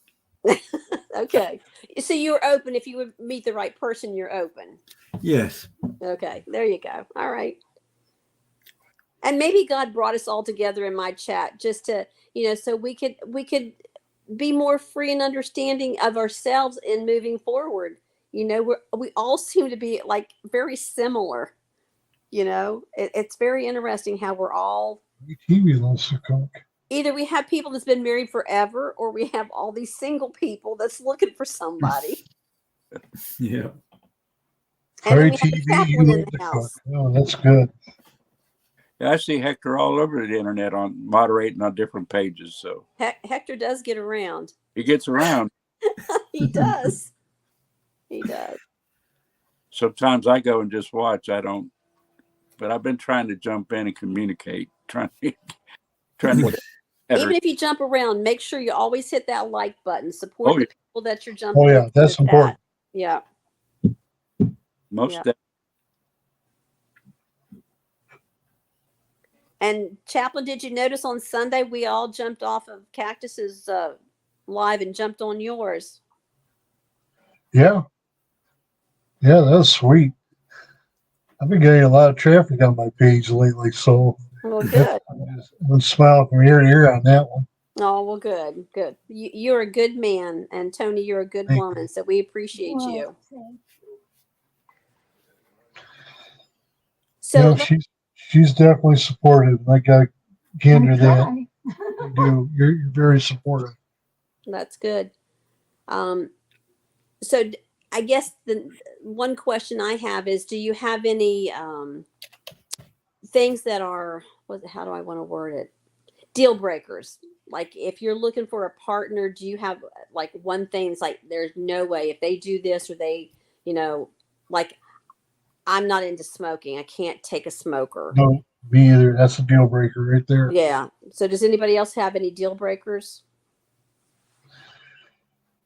Okay, so you're open. If you would meet the right person, you're open. Yes. Okay, there you go. All right. And maybe God brought us all together in my chat just to, so we could be more free and understanding of ourselves in moving forward. We all seem to be like very similar. It's very interesting how we're all TV loves to cook. either we have people that's been married forever, or we have all these single people that's looking for somebody. Yeah. And then Sorry, we have a TV, you chaplain in love the to cook. house. Oh, that's good. I see Hector all over the internet on moderating on different pages. So Hector does get around. he gets around. He does. He does. Sometimes I go and just watch. I don't, but I've been trying to jump in and communicate, trying to get better. Even if you jump around, make sure you always hit that like button. Support Oh, the yeah. people that you're jumping Oh, yeah, into that's the chat. important. Yeah. Most Yeah. of that. And Chaplain, did you notice on Sunday we all jumped off of Cactus's live and jumped on yours? Yeah. Yeah, that's sweet. I've been getting a lot of traffic on my page lately, so Well, good. I'm smiling from ear to ear on that one. Oh, well, good, good. You're a good man, and Tony, you're a good Thank woman, so we appreciate Well, you. okay. So, Yeah, she's definitely supportive. I got to hand her I that. try. You do. You're very supportive. that's good. So I guess the one question I have is, do you have any things that are, how do I want to word it? Deal breakers. Like if you're looking for a partner, do you have like one thing? It's like, there's no way if they do this, or they, like, I'm not into smoking. I can't take a smoker. No, me either. That's a deal breaker right there. Yeah. So does anybody else have any deal breakers?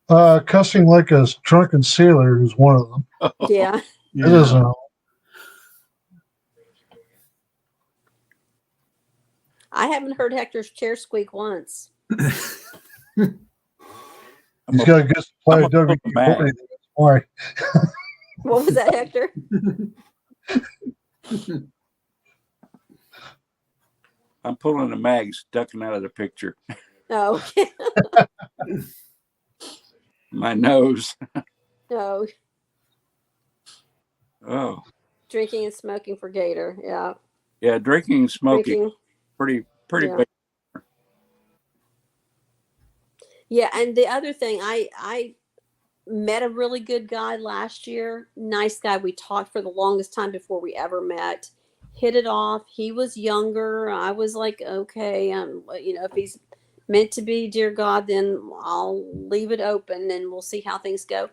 Cussing like a drunken sailor is one of them. Yeah. It isn't all. I haven't heard Hector's chair squeak once. He's got a good supply of I'm a WD-40. That's why. What was that, Hector? I'm pulling the mag stucking out of the picture. No. My nose. No. Oh, Drinking and smoking for Gator. Yeah. yeah. Drinking and smoking, Drinking. pretty Yeah. big. Yeah, and the other thing, I met a really good guy last year. Nice guy. We talked for the longest time before we ever met. Hit it off. He was younger. I was like, okay, if he's meant to be, dear God, then I'll leave it open and we'll see how things go.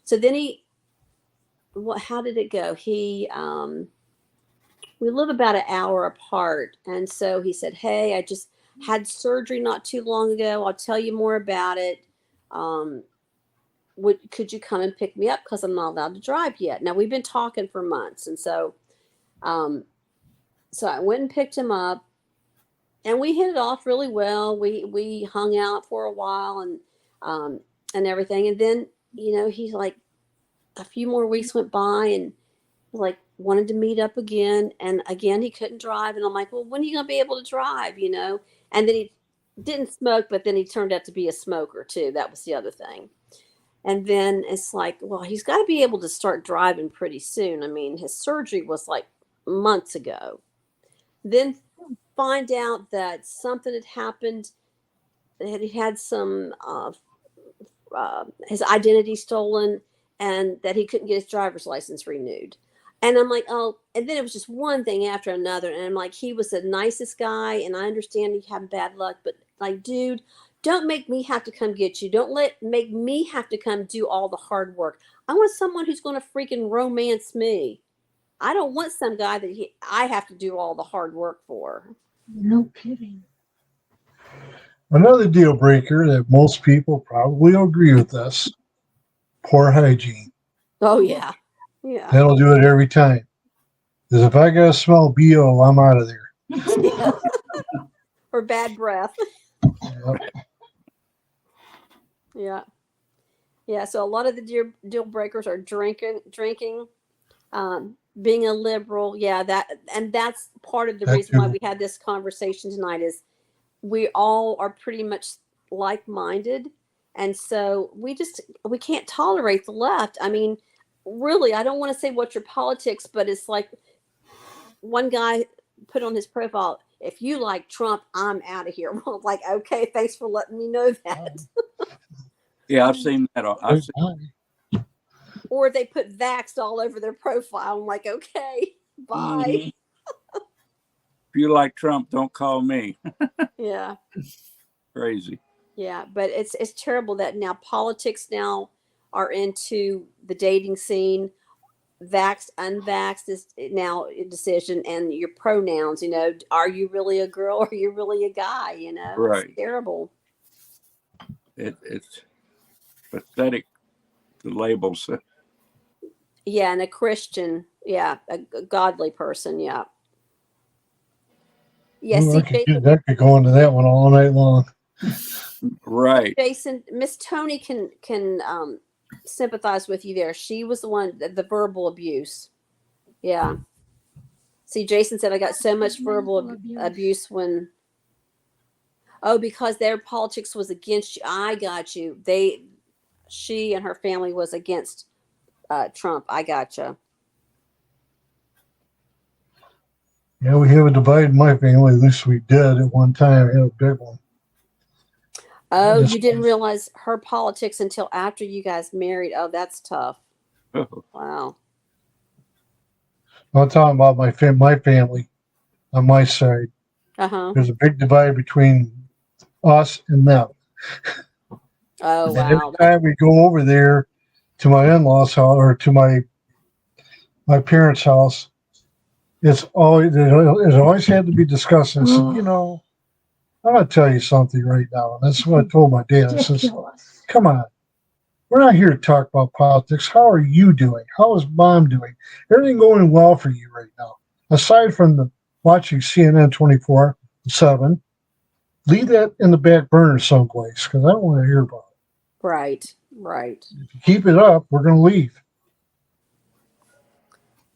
So then how did it go? We live about an hour apart. And so he said, hey, I just had surgery not too long ago. I'll tell you more about it. Could you come and pick me up? Because I'm not allowed to drive yet. Now we've been talking for months. And so I went and picked him up, and we hit it off really well. We hung out for a while and everything. And then, he's like, a few more weeks went by, and like wanted to meet up again. And again, he couldn't drive. And I'm like, well, when are you going to be able to drive? And then he didn't smoke, but then he turned out to be a smoker too. That was the other thing. And then it's like, well, he's got to be able to start driving pretty soon. I mean, his surgery was like months ago. Then find out that something had happened, that he had some his identity stolen, and that he couldn't get his driver's license renewed. And I'm like, oh, and then it was just one thing after another. And I'm like, he was the nicest guy, and I understand he had bad luck, but like, dude, don't make me have to come get you. Don't make me have to come do all the hard work. I want someone who's going to freaking romance me. I don't want some guy that I have to do all the hard work for. No kidding. Another deal breaker that most people probably agree with us: poor hygiene. Oh yeah. Yeah. That'll do it every time. Because if I gotta smell BO, I'm out of there. Yeah. Or bad breath. Yep. Yeah. Yeah. So a lot of the deal breakers are drinking, being a liberal. Yeah. That's part of the That reason why too. we had this conversation tonight is we all are pretty much like-minded. And so we can't tolerate the left. I mean, really, I don't want to say what's your politics, but it's like one guy put on his profile, if you like Trump, I'm out of here. Well, like, okay, thanks for letting me know that. Yeah, I've seen that. I've seen, Or they put vaxxed all over their profile. I'm like, okay, bye. if you like Trump, don't call me. Yeah. Crazy. Yeah. But it's terrible that now politics now are into the dating scene. Vaxxed, unvaxxed is now a decision, and your pronouns, are you really a girl or are you really a guy? Right. It's terrible. It's pathetic, the labels. Yeah. And a Christian. Yeah. A godly person. Yeah. Yeah. Ooh, See, Jason, I could go into that one all night long. Right. Miss Tony can sympathize with you there. She was the one, the verbal abuse. Yeah. See, Jason said I got so much verbal abuse when, because their politics was against you. I got you. She and her family was against Trump. I gotcha. Yeah, we have a divide in my family. At least we did at one time. We had a big one. Oh, you didn't realize her politics until after you guys married. Oh, that's tough. Wow. I'm talking about my family on my side. Uh-huh. There's a big divide between us and them. Oh, And every wow. time we go over there to my in-laws' house or to my parents' house, it always had to be discussed. And I said, I'm going to tell you something right now. And that's what I told my dad. I said, come on. We're not here to talk about politics. How are you doing? How is mom doing? Everything going well for you right now? Aside from the watching CNN 24/7, leave that in the back burner someplace because I don't want to hear about it. Right. If you keep it up, we're going to leave.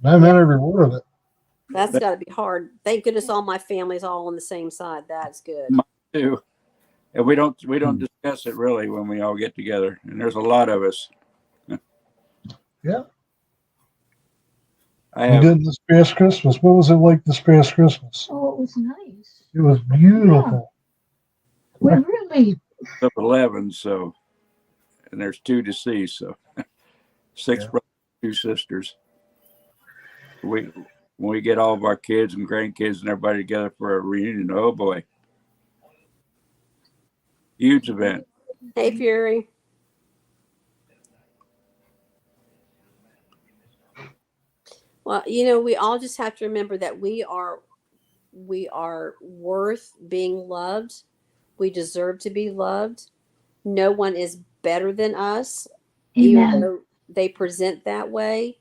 And I meant every word of it. That's got to be hard. Thank goodness all my family's all on the same side. That's good. Mine too. And we don't discuss it really when we all get together. And there's a lot of us. Yeah. I We did this past Christmas. What was it like this past Christmas? Oh, it was nice. It was beautiful. We really, 11, so, and there's 2 deceased, so 6 brothers, 2 sisters. When we get all of our kids and grandkids and everybody together for a reunion, oh boy, huge event. Hey, Fury. Well, we all just have to remember that we are worth being loved. We deserve to be loved. No one is better than us, even though they present that way.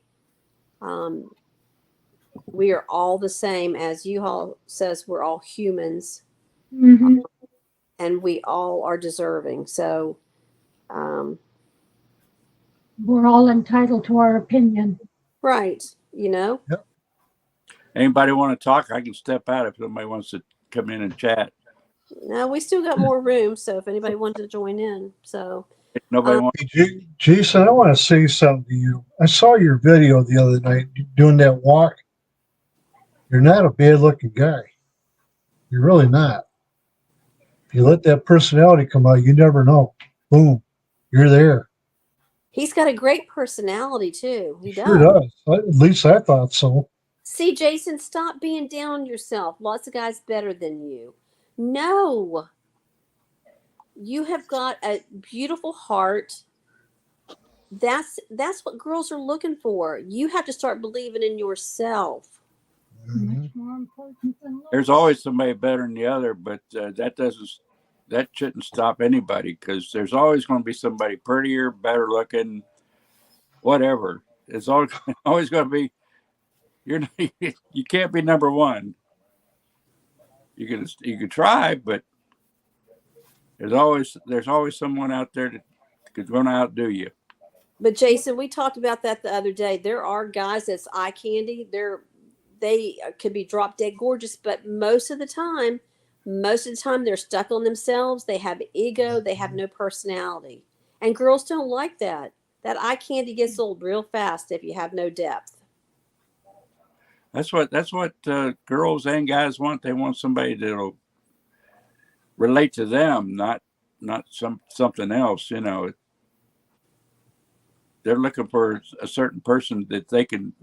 We are all the same, as U-Haul says. We're all humans, and we all are deserving. So, we're all entitled to our opinion. right. Yep. Anybody want to talk? I can step out if somebody wants to come in and chat. No, we still got more room. So if anybody wanted to join in, so If nobody wants. Hey, Jason, I want to say something to you. I saw your video the other night doing that walk. You're not a bad looking guy. You're really not. If you let that personality come out, you never know. Boom, you're there. he's got a great personality too. He Sure does. does. At least I thought so. See, Jason, stop being down on yourself. Lots of guys better than you. No, you have got a beautiful heart. that's what girls are looking for. You have to start believing in yourself. Mhm. Much more important than There's looks. always somebody better than the other, but that shouldn't stop anybody, because there's always going to be somebody prettier, better looking, whatever. It's always always going to be. You're you can't be number one. You can try, but there's always someone out there that could going to outdo you. But Jason, we talked about that the other day. There are guys that's eye candy. They could be drop dead gorgeous, but most of the time they're stuck on themselves. They have ego. They have no personality, and girls don't like that. That eye candy gets old real fast if you have no depth. That's what girls and guys want. They want somebody that'll relate to them, not something else. They're looking for a certain person that they can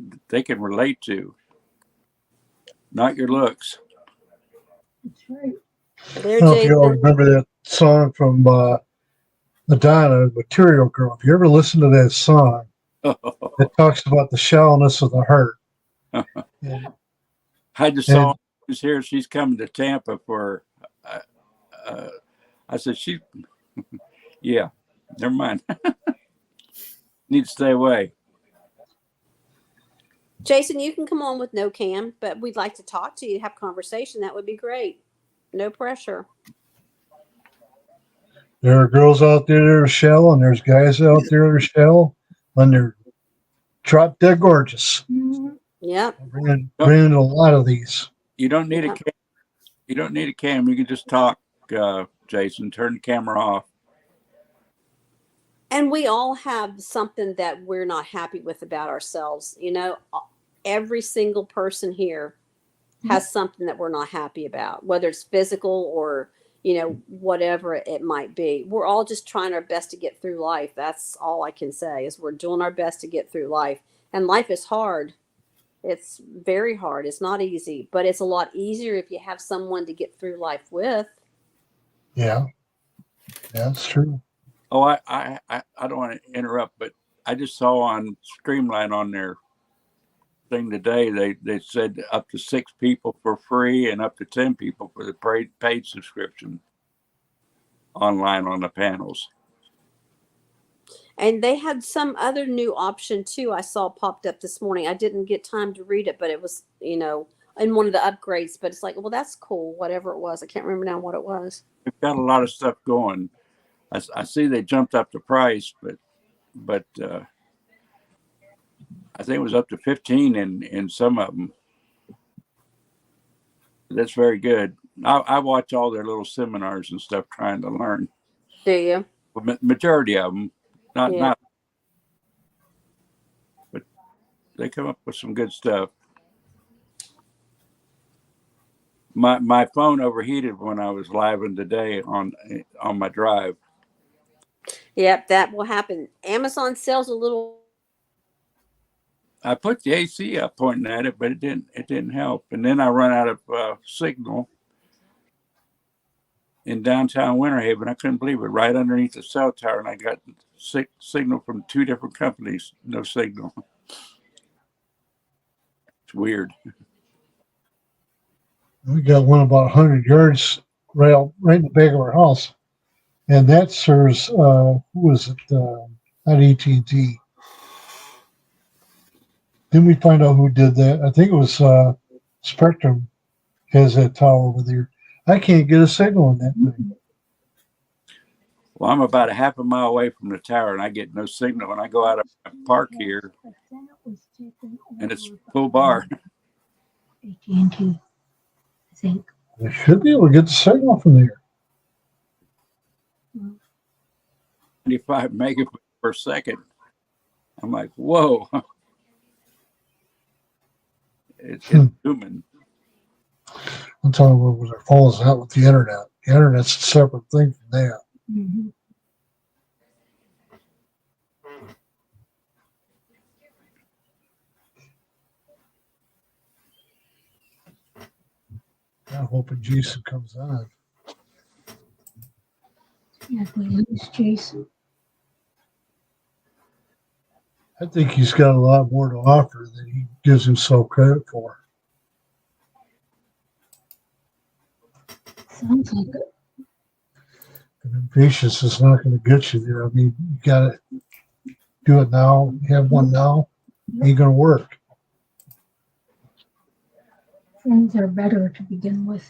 relate to, not your looks. That's right. I There, don't know if you all Jason. remember that song from Madonna, Material Girl. If you ever listen to that song, it talks about the shallowness of the heart. And, I just saw she's here. She's coming to Tampa for. Uh, uh, I said yeah. Never mind. Need to stay away. Jason, you can come on with no cam, but we'd like to talk to you, have conversation. That would be great. No pressure. there are girls out there that are shallow, and there's guys out there that are shallow, and they're drop dead gorgeous. Mhm. Yep. Bringing a lot of these. You don't need a Yep. cam. You don't need a cam. You can just talk, Jason. Turn the camera off. And we all have something that we're not happy with about ourselves. Every single person here has something that we're not happy about, whether it's physical or, whatever it might be. We're all just trying our best to get through life. That's all I can say is we're doing our best to get through life. And life is hard. It's very hard. It's not easy, but it's a lot easier if you have someone to get through life with. Yeah, that's true. Oh, I don't want to interrupt, but I just saw on Streamline on their thing today, they said up to 6 people for free and up to 10 people for the paid subscription online on the panels. And they had some other new option too. I saw popped up this morning. I didn't get time to read it, but it was, in one of the upgrades. But it's like, well, that's cool. Whatever it was, I can't remember now what it was. They've got a lot of stuff going. I see they jumped up the price, but I think it was up to 15 in some of them. That's very good. I watch all their little seminars and stuff trying to learn. Do you? But majority of them, Yeah. not, but they come up with some good stuff. My phone overheated when I was living today on my drive. Yep, that will happen. Amazon sells a little. I put the AC up pointing at it, but it didn't help. And then I run out of signal in downtown Winter Haven. I couldn't believe it. Right underneath the cell tower, and I got signal from 2 different companies. No signal. It's weird. We got one about 100 yards right in the back of our house, and that serves who was it? Not AT&T. Didn't we find out who did that? I think it was Spectrum has that tower over there. I can't get a signal on that thing. Well, I'm about a half a mile away from the tower, and I get no signal. When I go out of my park here, But then it was taken and it's over full by bar. AT&T, I think. They should be able to get the signal from there. 95 megabits per second. I'm like, whoa. It's booming. I'm talking about when their phones out with the internet. The internet's a separate thing from that. Mm-hmm. I'm hoping Jason comes on. Yeah, we lose Jason. I think he's got a lot more to offer than he gives himself credit for. Sounds like it. And impatience is not going to get you there. I mean, you got to do it now, have one now, ain't going to work. Friends are better to begin with.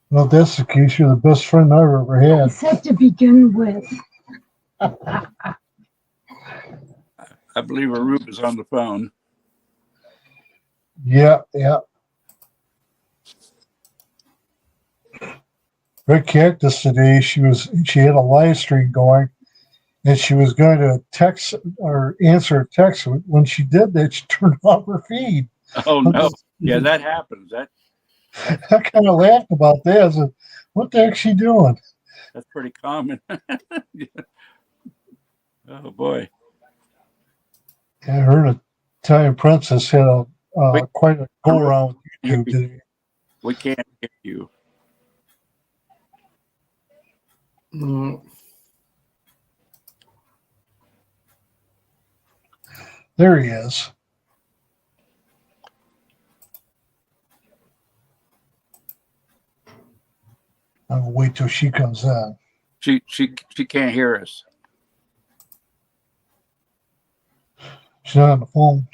Well, if that's the case, you're the best friend I've ever I had. said to begin with. I believe Arup is on the phone. Yeah. Rick Cactus today, she had a live stream going, and she was going to text or answer a text. When she did that, she turned off her feed. Oh no. Yeah, that happens. I kind of laughed about that. I said, what the heck's she doing? That's pretty common. Oh boy. And her and Italian Princess had quite a go around with YouTube today. We can't hear you. There he is. I'm gonna wait till she comes on. She can't hear us. She's not on the phone.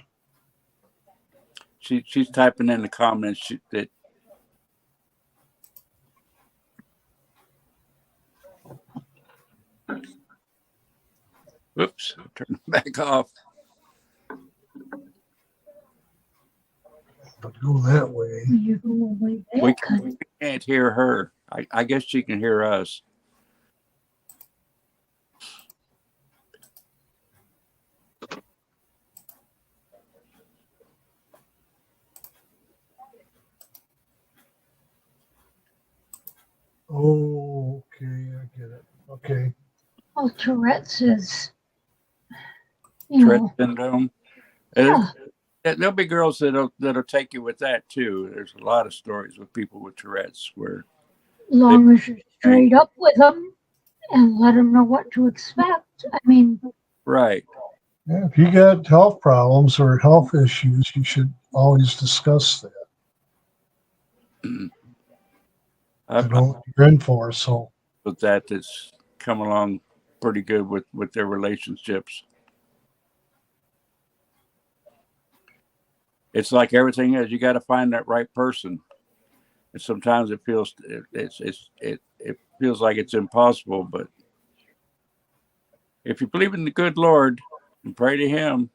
She's typing in the comments that. Oops, turn it back off. But go that way. You go away We back. can't hear her. I guess she can hear us. Oh, okay, I get it. Okay. Well, Tourette's is, Tourette syndrome. yeah. There'll be girls that'll take you with that too. There's a lot of stories with people with Tourette's where Long as you're straight up with them and let them know what to expect. I mean, right. Yeah, if you got health problems or health issues, you should always discuss that. I know what you're in for, so. With that's come along pretty good with their relationships. It's like everything is. You got to find that right person, and sometimes it feels it feels like it's impossible. But if you believe in the good Lord and pray to Him,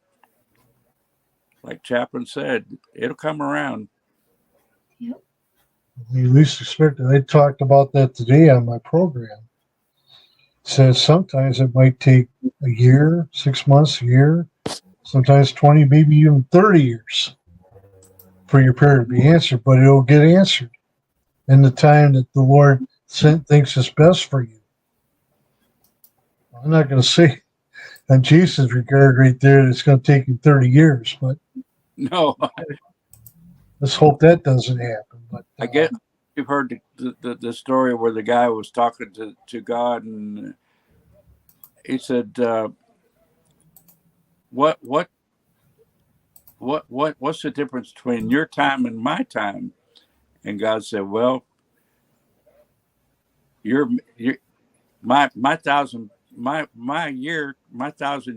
like Chaplain said, it'll come around. yep. You least expect it. I talked about that today on my program. Says sometimes it might take a year, 6 months, a year, sometimes 20, maybe even 30 years for your prayer to be answered, but it'll get answered in the time that the Lord thinks is best for you. I'm not going to say on Jesus' regard right there that it's going to take you 30 years, but No, let's hope that doesn't happen. But I get you've heard the story where the guy was talking to God and he said, what's the difference between your time and my time? And God said, well, my 1,000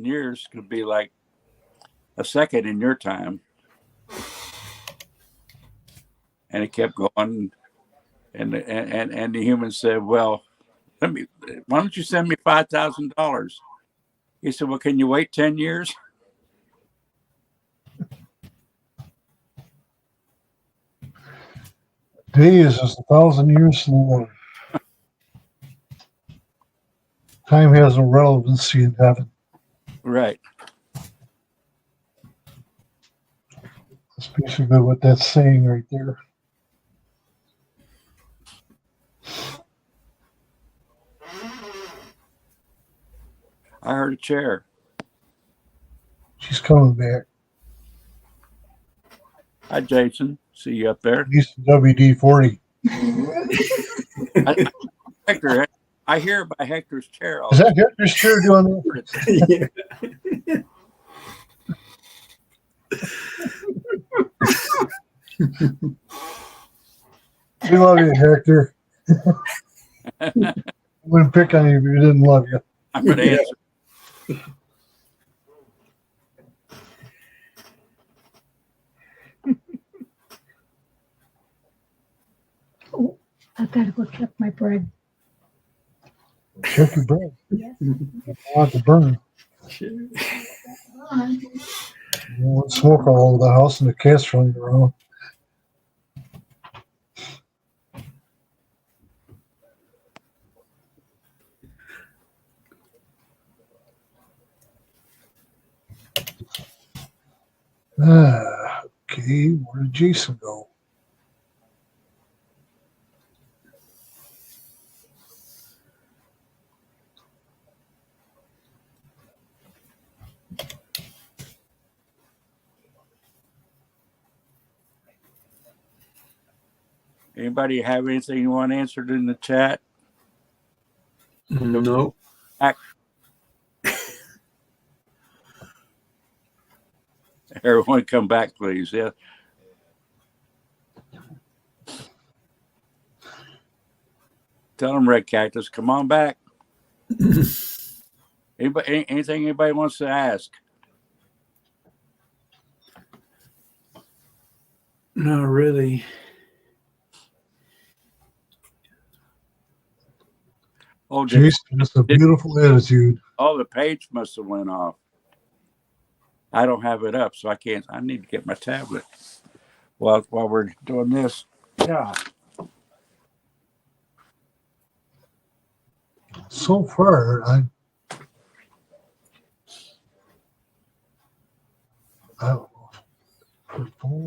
years could be like a second in your time. And it kept going, and the human said, well, why don't you send me $5,000? He said, well, can you wait 10 years? day is as 1,000 years to the Lord. Time has no relevancy in heaven. Right. That's basically what that's saying right there. I heard a chair. She's coming back. Hi, Jason. See you up there. He's WD-40. I like her. I hear about Hector's chair. All Is the that Hector's chair doing that? Yeah. We love you, Hector. I wouldn't pick on you if we didn't love you. I'm going to Yeah. answer. Oh, I've got to go check my bread. Check your bread. Yes. I want to burn. You don't want smoke all over the house and the cat's running around. Okay, where did Jason go? Anybody have anything you want answered in the chat? No. Everyone come back, please. Yeah. Tell them, Red Cactus, come on back. Anything anybody wants to ask? Not really. Oh, Jason, that's a beautiful attitude. oh, the page must have went off. I don't have it up, so I can't. I need to get my tablet while we're doing this. Yeah. So far, I don't know.